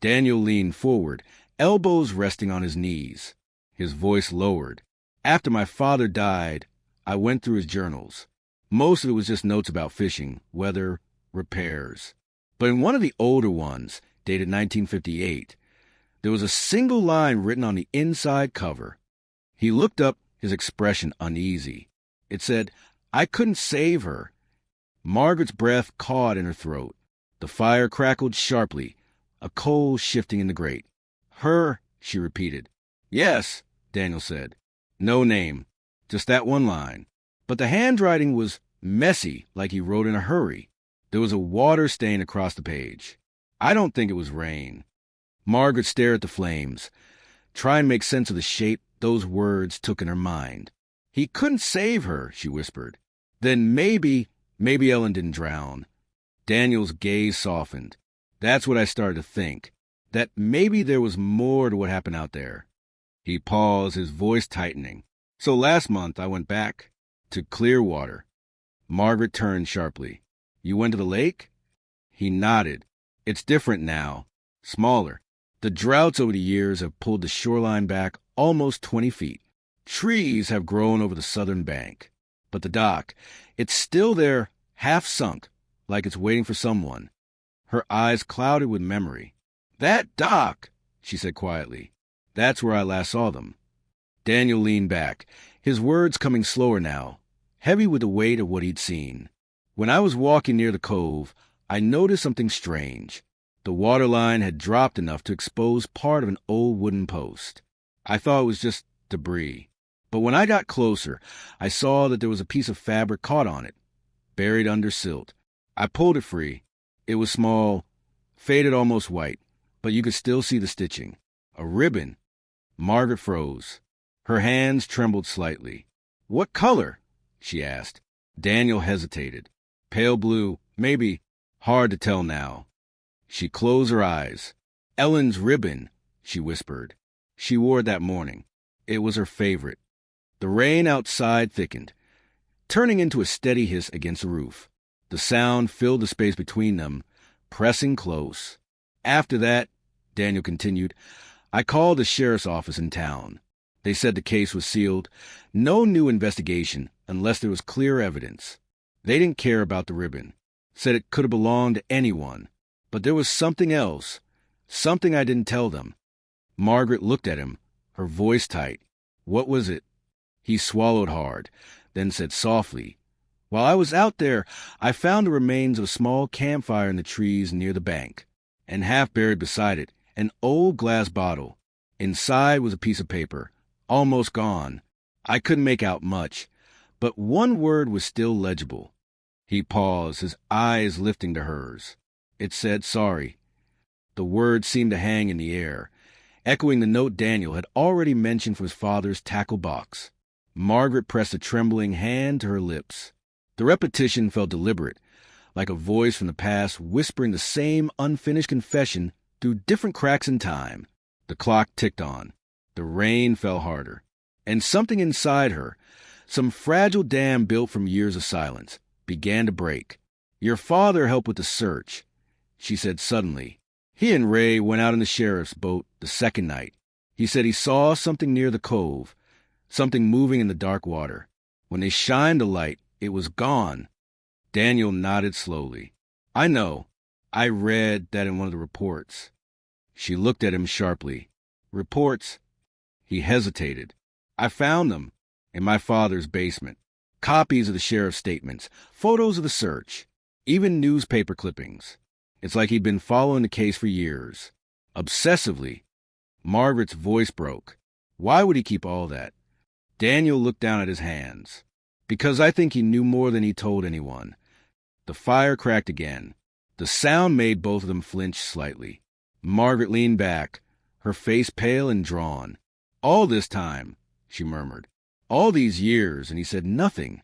Daniel leaned forward, elbows resting on his knees. His voice lowered. "After my father died, I went through his journals. Most of it was just notes about fishing, weather, repairs. But in one of the older ones, dated 1958, there was a single line written on the inside cover." He looked up, his expression uneasy. It said, "I couldn't save her." Margaret's breath caught in her throat. The fire crackled sharply, a coal shifting in the grate. "Her," she repeated. "Yes," Daniel said. "No name, just that one line. But the handwriting was messy, like he wrote in a hurry. There was a water stain across the page. I don't think it was rain." Margaret stared at the flames, trying to make sense of the shape those words took in her mind. "He couldn't save her," she whispered. "Then maybe Ellen didn't drown." Daniel's gaze softened. "That's what I started to think, that maybe there was more to what happened out there." He paused, his voice tightening. "So last month I went back to Clearwater." Margaret turned sharply. "You went to the lake?" He nodded. "It's different now. Smaller. The droughts over the years have pulled the shoreline back almost 20 feet. Trees have grown over the southern bank. But the dock, it's still there, half sunk, like it's waiting for someone." Her eyes clouded with memory. "That dock," she said quietly. "That's where I last saw them." Daniel leaned back, his words coming slower now, heavy with the weight of what he'd seen. "When I was walking near the cove, I noticed something strange. The water line had dropped enough to expose part of an old wooden post. I thought it was just debris. But when I got closer, I saw that there was a piece of fabric caught on it, buried under silt. I pulled it free. It was small, faded almost white, but you could still see the stitching. A ribbon." Margaret froze. Her hands trembled slightly. "What color?" she asked. Daniel hesitated. "Pale blue, maybe. Hard to tell now." She closed her eyes. "Ellen's ribbon," she whispered. "She wore it that morning. It was her favorite." The rain outside thickened, turning into a steady hiss against the roof. The sound filled the space between them, pressing close. "After that," Daniel continued, "I called the sheriff's office in town. They said the case was sealed. No new investigation unless there was clear evidence. They didn't care about the ribbon. Said it could have belonged to anyone. But there was something else. Something I didn't tell them." Margaret looked at him, her voice tight. "What was it?" He swallowed hard, then said softly, "While I was out there, I found the remains of a small campfire in the trees near the bank, and half buried beside it, an old glass bottle. Inside was a piece of paper, almost gone, I couldn't make out much, but one word was still legible. He paused, his eyes lifting to hers. It said, sorry. The word seemed to hang in the air, echoing the note Daniel had already mentioned for his father's tackle box. Margaret pressed a trembling hand to her lips. The repetition felt deliberate, like a voice from the past whispering the same unfinished confession through different cracks in time. The clock ticked on. The rain fell harder. And something inside her, some fragile dam built from years of silence, began to break. Your father helped with the search, she said suddenly. He and Ray went out in the sheriff's boat the second night. He said he saw something near the cove, something moving in the dark water. When they shined the light, it was gone. Daniel nodded slowly. I know. I read that in one of the reports. She looked at him sharply. Reports? He hesitated. I found them in my father's basement. Copies of the sheriff's statements, photos of the search, even newspaper clippings. It's like he'd been following the case for years. Obsessively. Margaret's voice broke. Why would he keep all that? Daniel looked down at his hands. Because I think he knew more than he told anyone. The fire cracked again. The sound made both of them flinch slightly. Margaret leaned back, her face pale and drawn. All this time, she murmured. All these years, and he said nothing.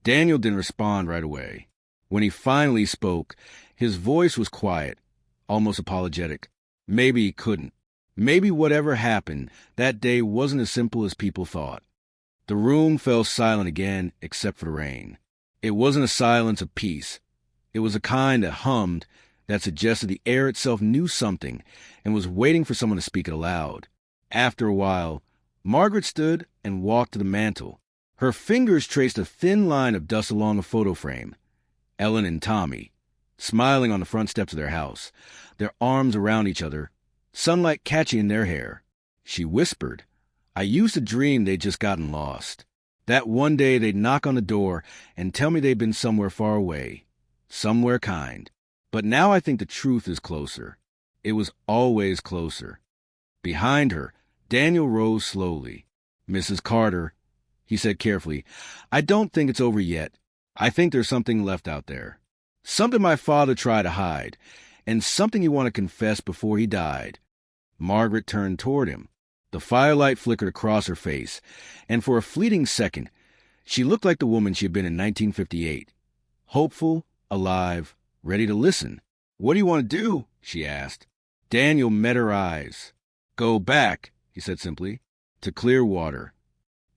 Daniel didn't respond right away. When he finally spoke, his voice was quiet, almost apologetic. Maybe he couldn't. Maybe whatever happened that day wasn't as simple as people thought. The room fell silent again, except for the rain. It wasn't a silence of peace. It was a kind that hummed, that suggested the air itself knew something and was waiting for someone to speak it aloud. After a while, Margaret stood and walked to the mantel. Her fingers traced a thin line of dust along a photo frame. Ellen and Tommy, smiling on the front steps of their house, their arms around each other, sunlight catching in their hair. She whispered, I used to dream they'd just gotten lost. That one day they'd knock on the door and tell me they'd been somewhere far away, somewhere kind. But now I think the truth is closer. It was always closer. Behind her, Daniel rose slowly. Mrs. Carter, he said carefully, I don't think it's over yet. I think there's something left out there. Something my father tried to hide, and something he wanted to confess before he died. Margaret turned toward him. The firelight flickered across her face, and for a fleeting second, she looked like the woman she had been in 1958. Hopeful, alive, ready to listen. What do you want to do? She asked. Daniel met her eyes. Go back, he said simply, to Clearwater.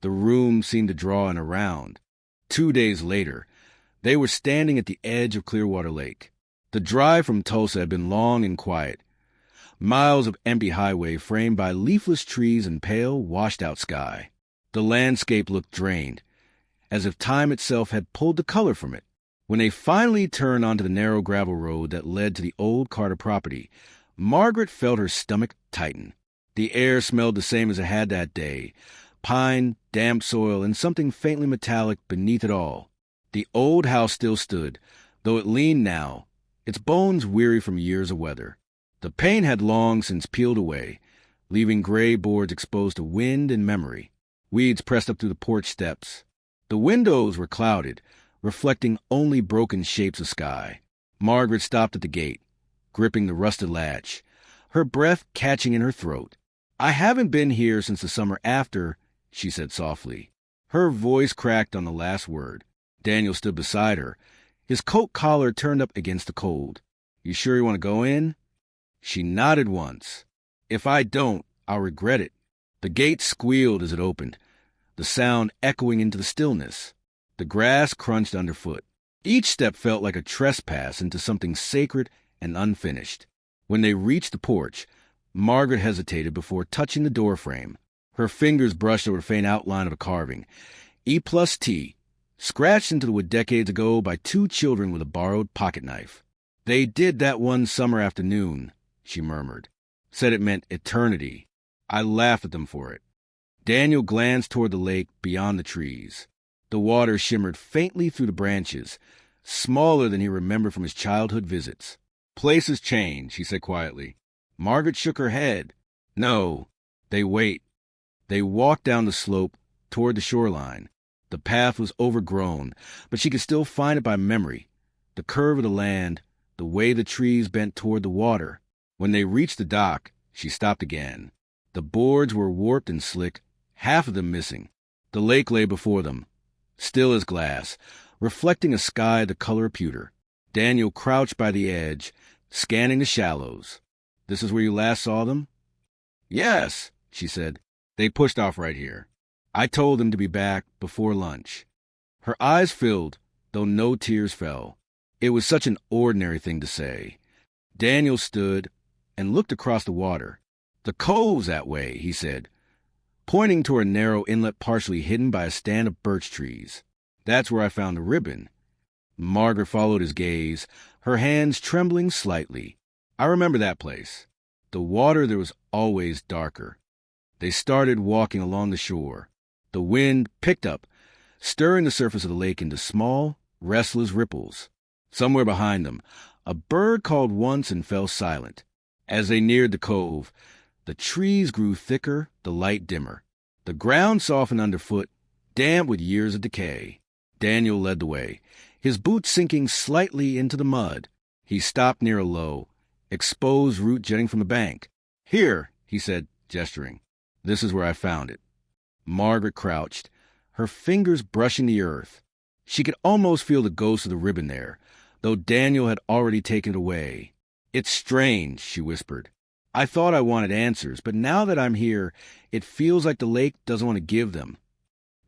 The room seemed to draw in around. 2 days later, they were standing at the edge of Clearwater Lake. The drive from Tulsa had been long and quiet. Miles of empty highway framed by leafless trees and pale, washed-out sky. The landscape looked drained, as if time itself had pulled the color from it. When they finally turned onto the narrow gravel road that led to the old Carter property, Margaret felt her stomach tighten. The air smelled the same as it had that day, pine, damp soil, and something faintly metallic beneath it all. The old house still stood, though it leaned now, its bones weary from years of weather. The paint had long since peeled away, leaving gray boards exposed to wind and memory. Weeds pressed up through the porch steps. The windows were clouded, reflecting only broken shapes of sky. Margaret stopped at the gate, gripping the rusted latch, her breath catching in her throat. I haven't been here since the summer after, she said softly. Her voice cracked on the last word. Daniel stood beside her, his coat collar turned up against the cold. You sure you want to go in? She nodded once. If I don't, I'll regret it. The gate squealed as it opened, the sound echoing into the stillness. The grass crunched underfoot. Each step felt like a trespass into something sacred and unfinished. When they reached the porch, Margaret hesitated before touching the doorframe. Her fingers brushed over the faint outline of a carving. E+T, scratched into the wood decades ago by 2 children with a borrowed pocket knife. They did that one summer afternoon, she murmured. Said it meant eternity. I laughed at them for it. Daniel glanced toward the lake beyond the trees. The water shimmered faintly through the branches, smaller than he remembered from his childhood visits. Places change, he said quietly. Margaret shook her head. No, they wait. They walked down the slope, toward the shoreline. The path was overgrown, but she could still find it by memory. The curve of the land, the way the trees bent toward the water. When they reached the dock, she stopped again. The boards were warped and slick, half of them missing. The lake lay before them, still as glass, reflecting a sky the color of pewter. Daniel crouched by the edge, scanning the shallows. "This is where you last saw them?" "Yes," she said. "They pushed off right here. I told them to be back before lunch." Her eyes filled, though no tears fell. It was such an ordinary thing to say. Daniel stood and looked across the water. "The cove's that way," he said, pointing toward a narrow inlet partially hidden by a stand of birch trees. "That's where I found the ribbon." Margaret followed his gaze, her hands trembling slightly. "I remember that place. The water there was always darker." They started walking along the shore. The wind picked up, stirring the surface of the lake into small, restless ripples. Somewhere behind them, a bird called once and fell silent. As they neared the cove, the trees grew thicker, the light dimmer. The ground softened underfoot, damp with years of decay. Daniel led the way, his boots sinking slightly into the mud. He stopped near a low, exposed root jutting from the bank. "Here," he said, gesturing. "This is where I found it." Margaret crouched, her fingers brushing the earth. She could almost feel the ghost of the ribbon there, though Daniel had already taken it away. "It's strange," she whispered. "I thought I wanted answers, but now that I'm here, it feels like the lake doesn't want to give them."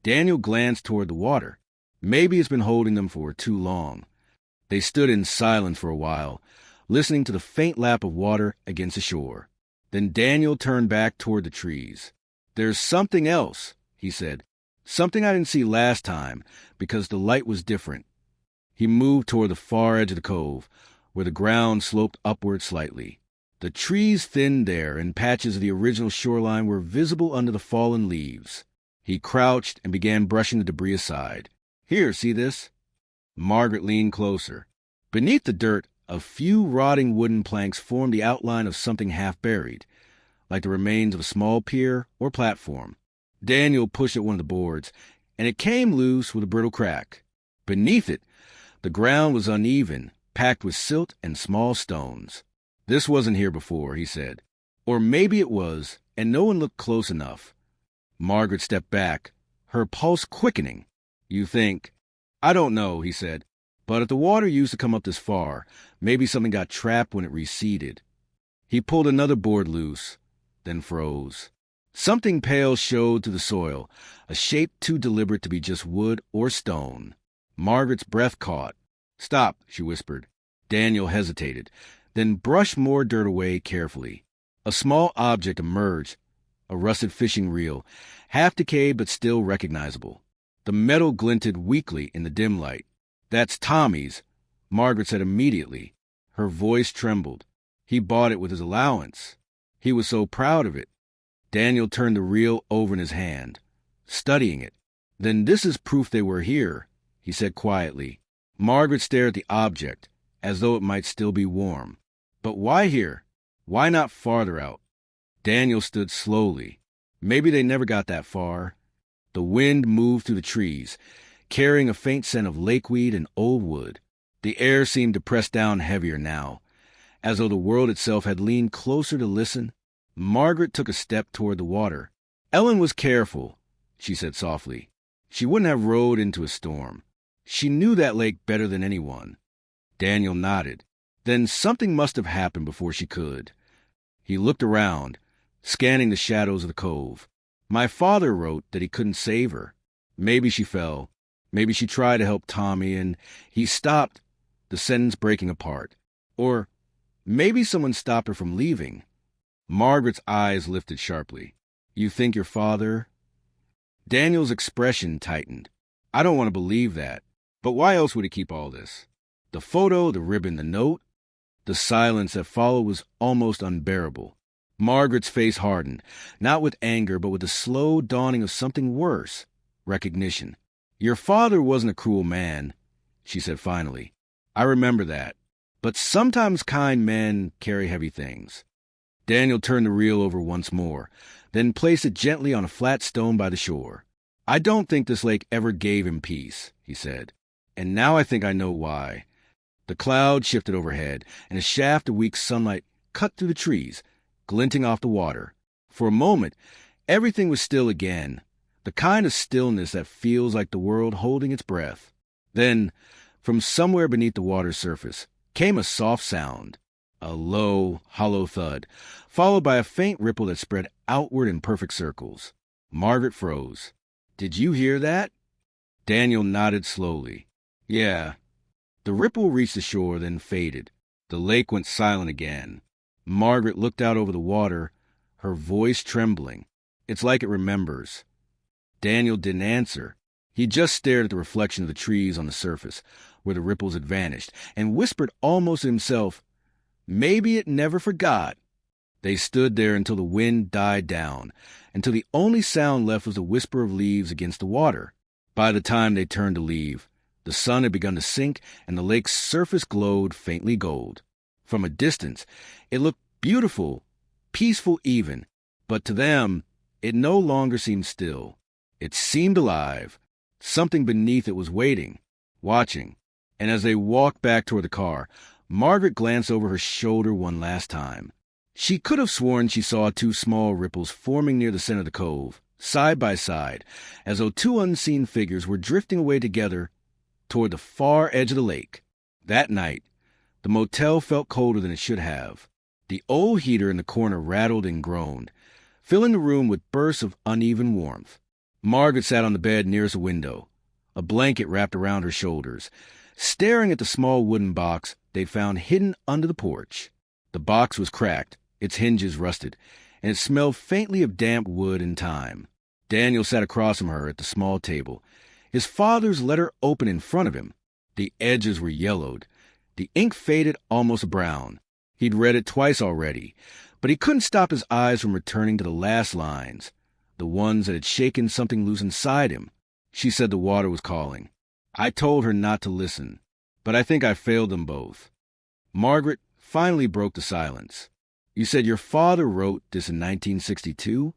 Daniel glanced toward the water. Maybe it's been holding them for too long. They stood in silence for a while, listening to the faint lap of water against the shore. Then Daniel turned back toward the trees. "There's something else," he said. "Something I didn't see last time, because the light was different." He moved toward the far edge of the cove, where the ground sloped upward slightly. The trees thinned there, and patches of the original shoreline were visible under the fallen leaves. He crouched and began brushing the debris aside. "Here, see this?" Margaret leaned closer. Beneath the dirt, a few rotting wooden planks formed the outline of something half buried, like the remains of a small pier or platform. Daniel pushed at one of the boards, and it came loose with a brittle crack. Beneath it, the ground was uneven, packed with silt and small stones. "This wasn't here before," he said. "Or maybe it was, and no one looked close enough." Margaret stepped back, her pulse quickening. "You think?" "I don't know," he said. "But if the water used to come up this far, maybe something got trapped when it receded." He pulled another board loose, then froze. Something pale showed through the soil, a shape too deliberate to be just wood or stone. Margaret's breath caught. "Stop," she whispered. Daniel hesitated, then brushed more dirt away carefully. A small object emerged, a rusted fishing reel, half decayed but still recognizable. The metal glinted weakly in the dim light. "That's Tommy's," Margaret said immediately. Her voice trembled. "He bought it with his allowance. He was so proud of it." Daniel turned the reel over in his hand, studying it. "Then this is proof they were here," he said quietly. Margaret stared at the object, as though it might still be warm. "But why here? Why not farther out?" Daniel stood slowly. Maybe they never got that far. The wind moved through the trees, carrying a faint scent of lakeweed and old wood. The air seemed to press down heavier now, as though the world itself had leaned closer to listen. Margaret took a step toward the water. "Ellen was careful," she said softly. "She wouldn't have rowed into a storm. She knew that lake better than anyone." Daniel nodded. "Then something must have happened before she could." He looked around, scanning the shadows of the cove. "My father wrote that he couldn't save her. Maybe she fell. Maybe she tried to help Tommy, and he stopped," the sentence breaking apart. "Or maybe someone stopped her from leaving." Margaret's eyes lifted sharply. "You think your father—" Daniel's expression tightened. "I don't want to believe that. But why else would he keep all this? The photo, the ribbon, the note?" The silence that followed was almost unbearable. Margaret's face hardened, not with anger, but with the slow dawning of something worse, recognition. "Your father wasn't a cruel man," she said finally. "I remember that. But sometimes kind men carry heavy things." Daniel turned the reel over once more, then placed it gently on a flat stone by the shore. I don't think this lake ever gave him peace, he said. And now I think I know why. The cloud shifted overhead, and a shaft of weak sunlight cut through the trees, glinting off the water. For a moment, everything was still again, the kind of stillness that feels like the world holding its breath. Then, from somewhere beneath the water's surface, came a soft sound, a low, hollow thud, followed by a faint ripple that spread outward in perfect circles. Margaret froze. "Did you hear that?" Daniel nodded slowly. "Yeah." The ripple reached the shore, then faded. The lake went silent again. Margaret looked out over the water, her voice trembling. "It's like it remembers." Daniel didn't answer. He just stared at the reflection of the trees on the surface, where the ripples had vanished, and whispered almost to himself, "Maybe it never forgot." They stood there until the wind died down, until the only sound left was the whisper of leaves against the water. By the time they turned to leave, the sun had begun to sink, and the lake's surface glowed faintly gold. From a distance, it looked beautiful, peaceful even, but to them, it no longer seemed still. It seemed alive. Something beneath it was waiting, watching. And as they walked back toward the car, Margaret glanced over her shoulder one last time. She could have sworn she saw two small ripples forming near the center of the cove, side by side, as though two unseen figures were drifting away together toward the far edge of the lake. That night, the motel felt colder than it should have. The old heater in the corner rattled and groaned, filling the room with bursts of uneven warmth. Margaret sat on the bed nearest the window, a blanket wrapped around her shoulders, staring at the small wooden box they'd found hidden under the porch. The box was cracked, its hinges rusted, and it smelled faintly of damp wood and time. Daniel sat across from her at the small table, his father's letter open in front of him. The edges were yellowed, the ink faded almost brown. He'd read it twice already, but he couldn't stop his eyes from returning to the last lines, the ones that had shaken something loose inside him. She said the water was calling. I told her not to listen, but I think I failed them both. Margaret finally broke the silence. "You said your father wrote this in 1962?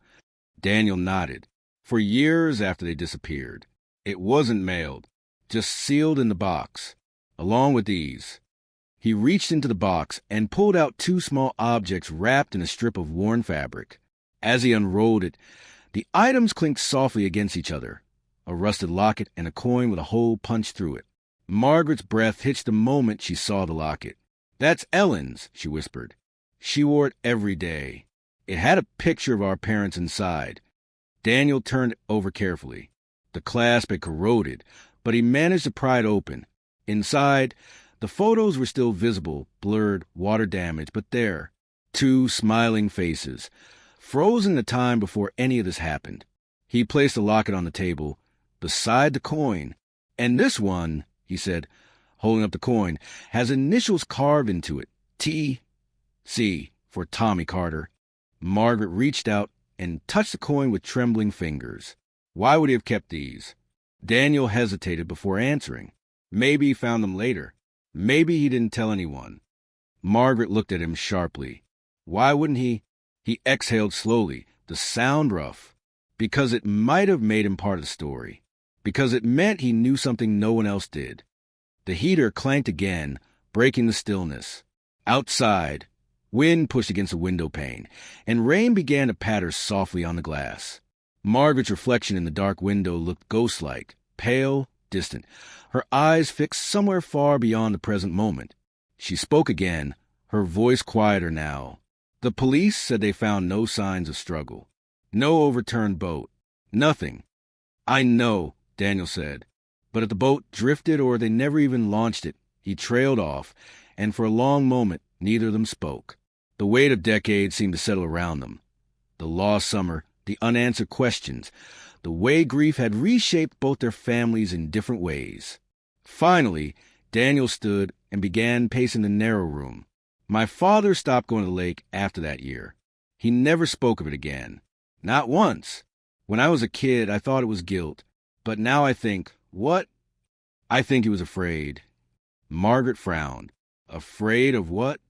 Daniel nodded. "For years after they disappeared. It wasn't mailed, just sealed in the box, along with these." He reached into the box and pulled out two small objects wrapped in a strip of worn fabric. As he unrolled it, the items clinked softly against each other, a rusted locket and a coin with a hole punched through it. Margaret's breath hitched the moment she saw the locket. "That's Ellen's," she whispered. "She wore it every day. It had a picture of our parents inside." Daniel turned it over carefully. The clasp had corroded, but he managed to pry it open. Inside, the photos were still visible, blurred, water-damaged, but there, two smiling faces, frozen the time before any of this happened. He placed the locket on the table, beside the coin. "And this one," he said, holding up the coin, "has initials carved into it. T.C. for Tommy Carter." Margaret reached out and touched the coin with trembling fingers. Why would he have kept these? Daniel hesitated before answering. Maybe he found them later. Maybe he didn't tell anyone. Margaret looked at him sharply. Why wouldn't he? He exhaled slowly, the sound rough. Because it might have made him part of the story. Because it meant he knew something no one else did. The heater clanked again, breaking the stillness. Outside, wind pushed against the window pane, and rain began to patter softly on the glass. Margaret's reflection in the dark window looked ghost-like, pale, distant, her eyes fixed somewhere far beyond the present moment. She spoke again, her voice quieter now. "The police said they found no signs of struggle. No overturned boat. Nothing." "I know," Daniel said. "But if the boat drifted or they never even launched it," he trailed off, and for a long moment neither of them spoke. The weight of decades seemed to settle around them. The lost summer, the unanswered questions, the way grief had reshaped both their families in different ways. Finally, Daniel stood and began pacing the narrow room. "My father stopped going to the lake after that year. He never spoke of it again. Not once. When I was a kid, I thought it was guilt. But now I think, what? I think he was afraid." Margaret frowned. Afraid of what?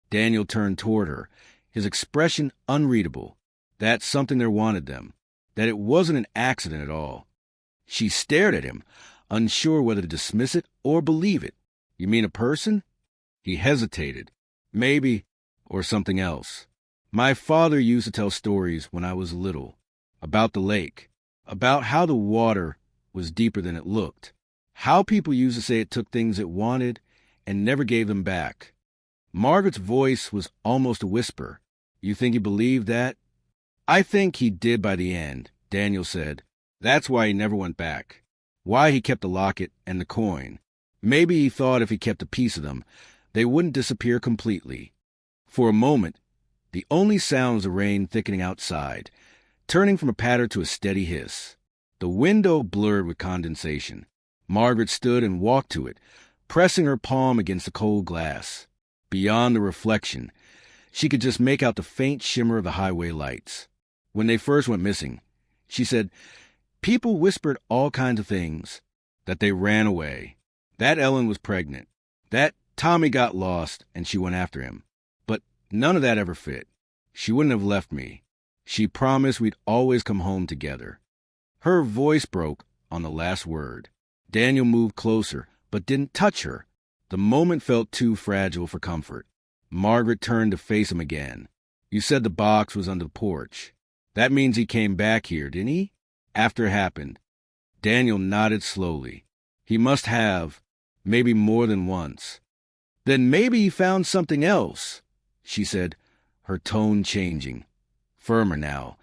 Daniel turned toward her, his expression unreadable. That something there wanted them. That it wasn't an accident at all. She stared at him, unsure whether to dismiss it or believe it. You mean a person? He hesitated. Maybe, or something else. My father used to tell stories when I was little, about the lake, about how the water was deeper than it looked, how people used to say it took things it wanted and never gave them back. Margaret's voice was almost a whisper. You think he believed that? I think he did by the end, Daniel said. That's why he never went back. Why he kept the locket and the coin. Maybe he thought if he kept a piece of them, they wouldn't disappear completely. For a moment, the only sound was the rain thickening outside, turning from a patter to a steady hiss. The window blurred with condensation. Margaret stood and walked to it, pressing her palm against the cold glass. Beyond the reflection, she could just make out the faint shimmer of the highway lights. When they first went missing, she said, people whispered all kinds of things, that they ran away, that Ellen was pregnant, that Tommy got lost and she went after him. But none of that ever fit. She wouldn't have left me. She promised we'd always come home together. Her voice broke on the last word. Daniel moved closer, but didn't touch her. The moment felt too fragile for comfort. Margaret turned to face him again. You said the box was under the porch. That means he came back here, didn't he? After it happened. Daniel nodded slowly. He must have, maybe more than once. Then maybe he found something else, she said, her tone changing. Firmer now,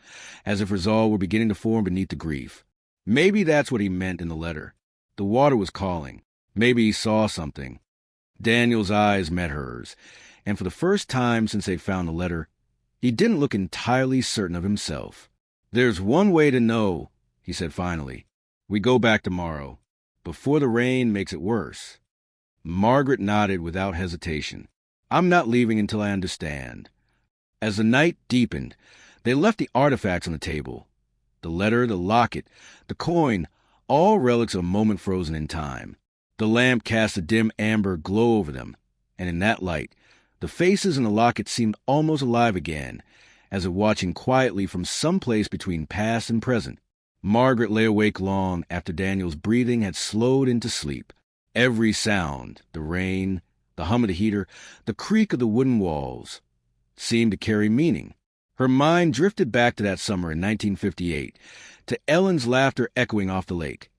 as if resolve were beginning to form beneath the grief. Maybe that's what he meant in the letter. The water was calling. Maybe he saw something. Daniel's eyes met hers, and for the first time since they'd found the letter, he didn't look entirely certain of himself. There's one way to know, he said finally. We go back tomorrow, before the rain makes it worse. Margaret nodded without hesitation. I'm not leaving until I understand. As the night deepened, they left the artifacts on the table. The letter, the locket, the coin, all relics of a moment frozen in time. The lamp cast a dim amber glow over them, and in that light, the faces in the locket seemed almost alive again, as if watching quietly from some place between past and present. Margaret lay awake long after Daniel's breathing had slowed into sleep. Every sound, the rain, the hum of the heater, the creak of the wooden walls, seemed to carry meaning. Her mind drifted back to that summer in 1958, to Ellen's laughter echoing off the lake,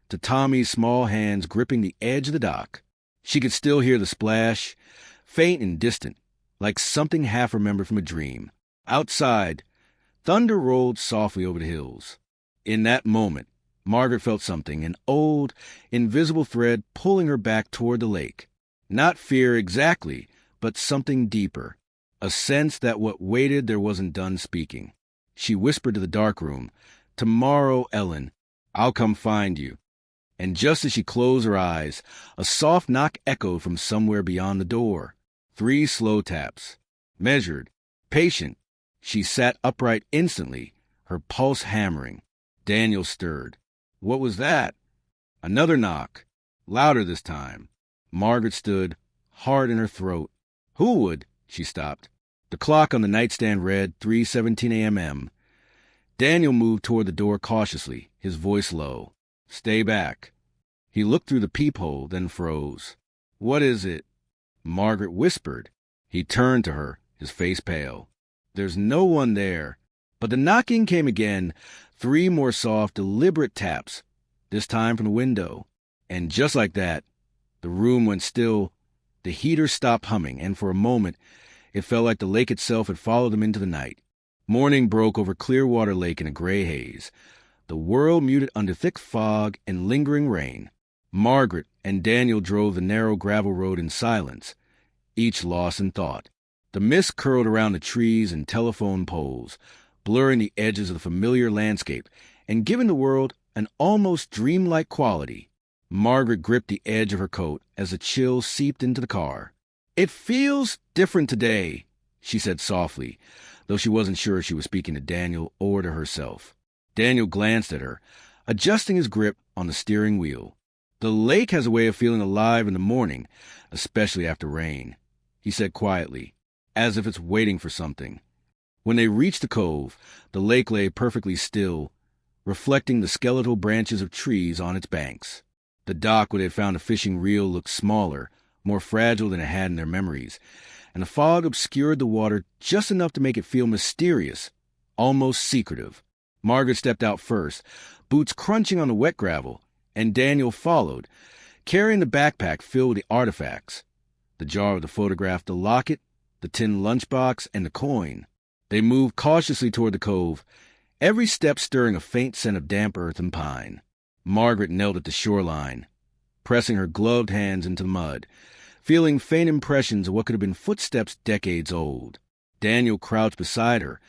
to Tommy's small hands gripping the edge of the dock. She could still hear the splash, faint and distant, like something half remembered from a dream. Outside, thunder rolled softly over the hills. In that moment, Margaret felt something, an old, invisible thread pulling her back toward the lake. Not fear exactly, but something deeper. A sense that what waited there wasn't done speaking. She whispered to the dark room, "Tomorrow, Ellen, I'll come find you." And just as she closed her eyes, a soft knock echoed from somewhere beyond the door. 3 slow taps. Measured, patient. She sat upright instantly, her pulse hammering. Daniel stirred. What was that? Another knock. Louder this time. Margaret stood, heart in her throat. Who would? She stopped. The clock on the nightstand read 3:17 a.m. Daniel moved toward the door cautiously, his voice low. Stay back. He looked through the peephole, then froze. What is it? Margaret whispered. He turned to her, his face pale. There's no one there. But the knocking came again, 3 more soft, deliberate taps, this time from the window. And just like that, the room went still, the heater stopped humming, and for a moment, it felt like the lake itself had followed them into the night. Morning broke over Clearwater Lake in a gray haze. The world muted under thick fog and lingering rain. Margaret and Daniel drove the narrow gravel road in silence, each lost in thought. The mist curled around the trees and telephone poles, blurring the edges of the familiar landscape and giving the world an almost dreamlike quality. Margaret gripped the edge of her coat as a chill seeped into the car. It feels different today, she said softly, though she wasn't sure she was speaking to Daniel or to herself. Daniel glanced at her, adjusting his grip on the steering wheel. The lake has a way of feeling alive in the morning, especially after rain, he said quietly, as if it's waiting for something. When they reached the cove, the lake lay perfectly still, reflecting the skeletal branches of trees on its banks. The dock where they had found a fishing reel looked smaller, more fragile than it had in their memories, and the fog obscured the water just enough to make it feel mysterious, almost secretive. Margaret stepped out first, boots crunching on the wet gravel, and Daniel followed, carrying the backpack filled with the artifacts. The jar with the photograph, the locket, the tin lunchbox, and the coin. They moved cautiously toward the cove, every step stirring a faint scent of damp earth and pine. Margaret knelt at the shoreline, pressing her gloved hands into the mud, feeling faint impressions of what could have been footsteps decades old. Daniel crouched beside her,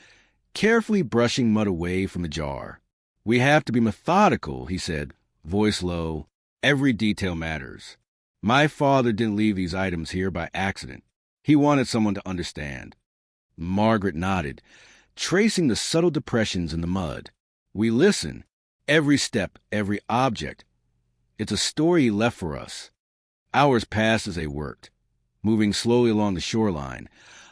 carefully brushing mud away from the jar. "We have to be methodical," he said, voice low. "Every detail matters. My father didn't leave these items here by accident. He wanted someone to understand." Margaret nodded, tracing the subtle depressions in the mud. "We listen. Every step, every object. It's a story he left for us." Hours passed as they worked, moving slowly along the shoreline,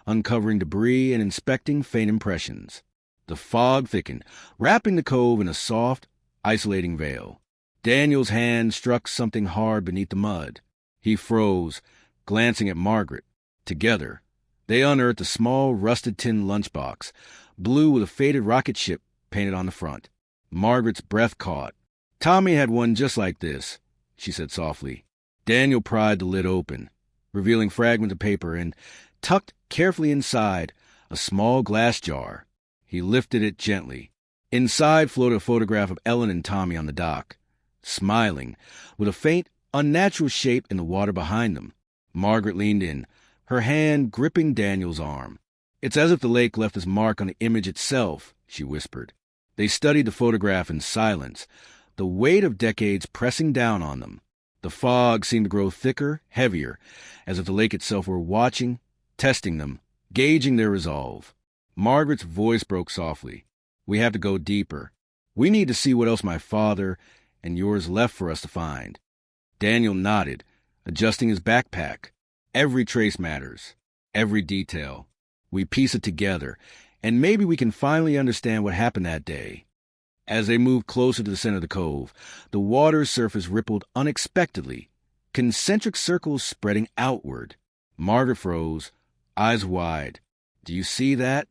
uncovering debris and inspecting faint impressions. The fog thickened, wrapping the cove in a soft, isolating veil. Daniel's hand struck something hard beneath the mud. He froze, glancing at Margaret. Together, they unearthed a small, rusted tin lunchbox, blue with a faded rocket ship painted on the front. Margaret's breath caught. "Tommy had one just like this," she said softly. Daniel pried the lid open, revealing fragments of paper, and tucked carefully inside a small glass jar. He lifted it gently. Inside floated a photograph of Ellen and Tommy on the dock, smiling, with a faint, unnatural shape in the water behind them. Margaret leaned in, her hand gripping Daniel's arm. "It's as if the lake left its mark on the image itself," she whispered. They studied the photograph in silence, the weight of decades pressing down on them. The fog seemed to grow thicker, heavier, as if the lake itself were watching, testing them, gauging their resolve. Margaret's voice broke softly. "We have to go deeper. We need to see what else my father and yours left for us to find." Daniel nodded, adjusting his backpack. "Every trace matters. Every detail. We piece it together, and maybe we can finally understand what happened that day." As they moved closer to the center of the cove, the water's surface rippled unexpectedly, concentric circles spreading outward. Margaret froze, eyes wide. "Do you see that?"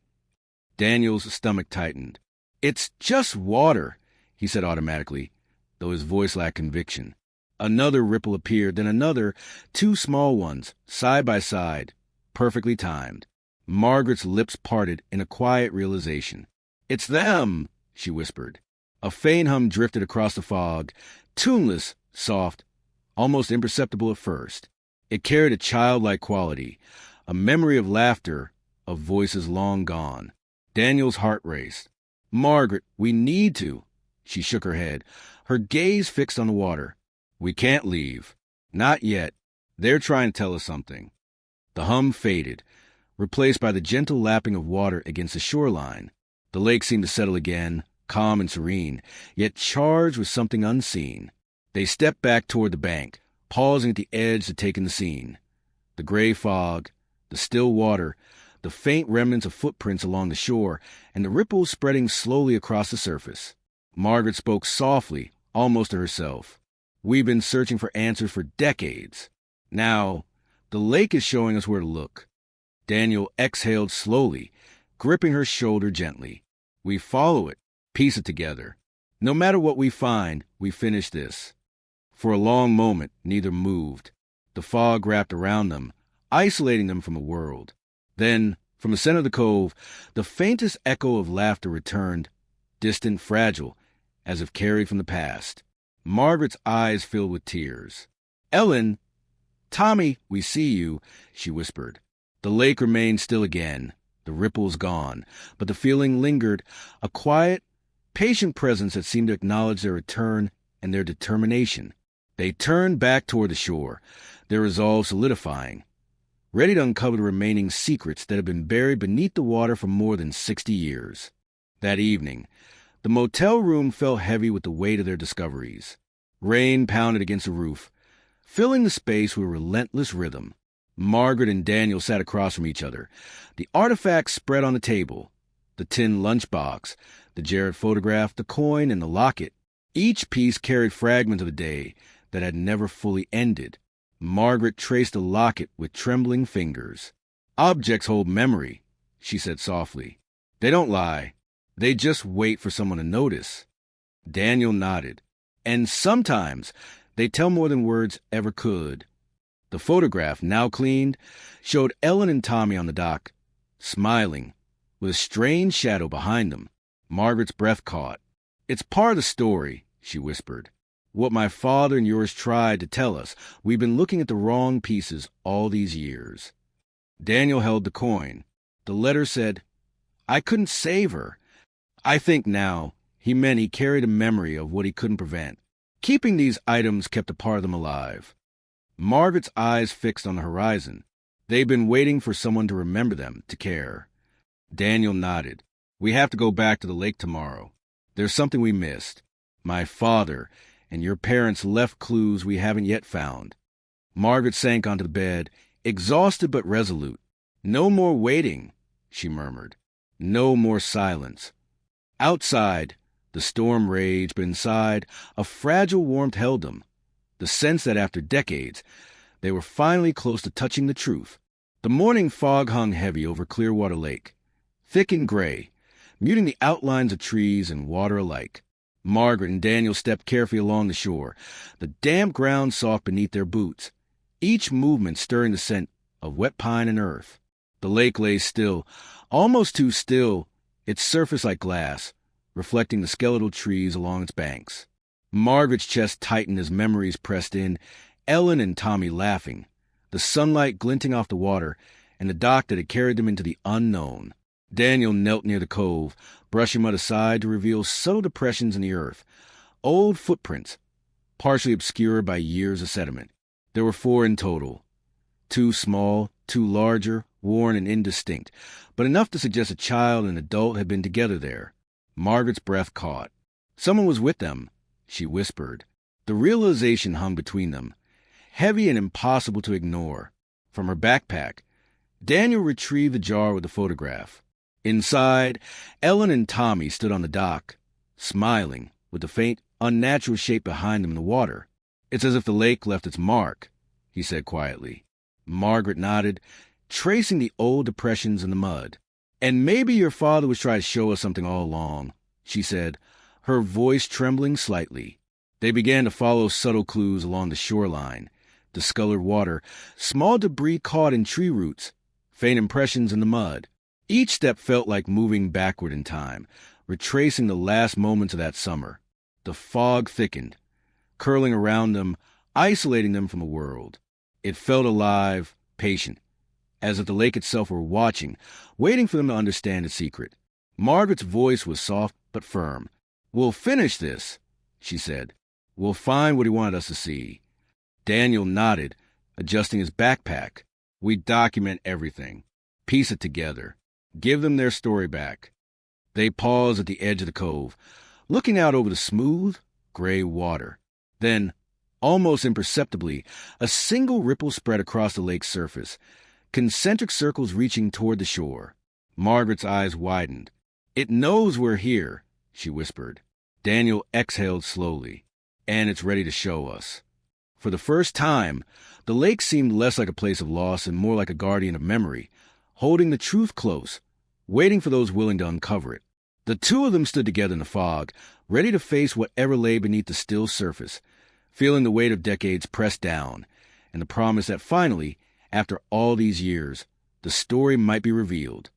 Daniel's stomach tightened. "It's just water," he said automatically, though his voice lacked conviction. Another ripple appeared, then another, two small ones, side by side, perfectly timed. Margaret's lips parted in a quiet realization. "It's them!" she whispered. A faint hum drifted across the fog, tuneless, soft, almost imperceptible at first. It carried a childlike quality, a memory of laughter, of voices long gone. Daniel's heart raced. "Margaret, we need to." She shook her head, her gaze fixed on the water. "We can't leave. Not yet. They're trying to tell us something." The hum faded, replaced by the gentle lapping of water against the shoreline. The lake seemed to settle again, calm and serene, yet charged with something unseen. They stepped back toward the bank, pausing at the edge to take in the scene. The gray fog, the still water, the faint remnants of footprints along the shore, and the ripples spreading slowly across the surface. Margaret spoke softly, almost to herself. "We've been searching for answers for decades. Now, the lake is showing us where to look." Daniel exhaled slowly, gripping her shoulder gently. "We follow it, piece it together. No matter what we find, we finish this." For a long moment, neither moved. The fog wrapped around them, isolating them from the world. Then, from the center of the cove, the faintest echo of laughter returned, distant, fragile, as if carried from the past. Margaret's eyes filled with tears. "Ellen! Tommy, we see you," she whispered. The lake remained still again, the ripples gone, but the feeling lingered, a quiet, patient presence that seemed to acknowledge their return and their determination. They turned back toward the shore, their resolve solidifying, ready to uncover the remaining secrets that had been buried beneath the water for more than 60 years. That evening, the motel room felt heavy with the weight of their discoveries. Rain pounded against the roof, filling the space with a relentless rhythm. Margaret and Daniel sat across from each other, the artifacts spread on the table, the tin lunchbox, The Jared photograph, the coin, and the locket. Each piece carried fragments of a day that had never fully ended. Margaret traced the locket with trembling fingers. "Objects hold memory," she said softly. "They don't lie. They just wait for someone to notice." Daniel nodded. "And sometimes they tell more than words ever could." The photograph, now cleaned, showed Ellen and Tommy on the dock, smiling, with a strange shadow behind them. Margaret's breath caught. "It's part of the story," she whispered. "What my father and yours tried to tell us. We've been looking at the wrong pieces all these years." Daniel held the coin. The letter said, "I couldn't save her." I think now he meant he carried a memory of what he couldn't prevent. Keeping these items kept a part of them alive. Margaret's eyes fixed on the horizon. They'd been waiting for someone to remember them, to care. Daniel nodded. "We have to go back to the lake tomorrow. There's something we missed. My father and your parents left clues we haven't yet found." Margaret sank onto the bed, exhausted but resolute. "No more waiting," she murmured. "No more silence." Outside, the storm raged, but inside, a fragile warmth held them. The sense that after decades, they were finally close to touching the truth. The morning fog hung heavy over Clearwater Lake, thick and gray, muting the outlines of trees and water alike. Margaret and Daniel stepped carefully along the shore, the damp ground soft beneath their boots, each movement stirring the scent of wet pine and earth. The lake lay still, almost too still, its surface like glass, reflecting the skeletal trees along its banks. Margaret's chest tightened as memories pressed in, Ellen and Tommy laughing, the sunlight glinting off the water, and the dock that had carried them into the unknown. Daniel knelt near the cove, brushing mud aside to reveal subtle depressions in the earth, old footprints, partially obscured by years of sediment. There were 4 in total. 2 small, 2 larger, worn and indistinct, but enough to suggest a child and an adult had been together there. Margaret's breath caught. Someone was with them, she whispered. The realization hung between them, heavy and impossible to ignore. From her backpack, Daniel retrieved the jar with the photograph. Inside, Ellen and Tommy stood on the dock, smiling, with the faint, unnatural shape behind them in the water. "It's as if the lake left its mark," he said quietly. Margaret nodded, tracing the old depressions in the mud. "And maybe your father was trying to show us something all along," she said, her voice trembling slightly. They began to follow subtle clues along the shoreline, discolored water, small debris caught in tree roots, faint impressions in the mud. Each step felt like moving backward in time, retracing the last moments of that summer. The fog thickened, curling around them, isolating them from the world. It felt alive, patient, as if the lake itself were watching, waiting for them to understand its secret. Margaret's voice was soft but firm. "We'll finish this," she said. "We'll find what he wanted us to see." Daniel nodded, adjusting his backpack. "We document everything, piece it together, give them their story back." They paused at the edge of the cove, looking out over the smooth, gray water. Then, almost imperceptibly, a single ripple spread across the lake's surface, concentric circles reaching toward the shore. Margaret's eyes widened. "It knows we're here," she whispered. Daniel exhaled slowly. "And it's ready to show us." For the first time, the lake seemed less like a place of loss and more like a guardian of memory, holding the truth close, waiting for those willing to uncover it. The 2 of them stood together in the fog, ready to face whatever lay beneath the still surface, feeling the weight of decades pressed down, and the promise that finally, after all these years, the story might be revealed.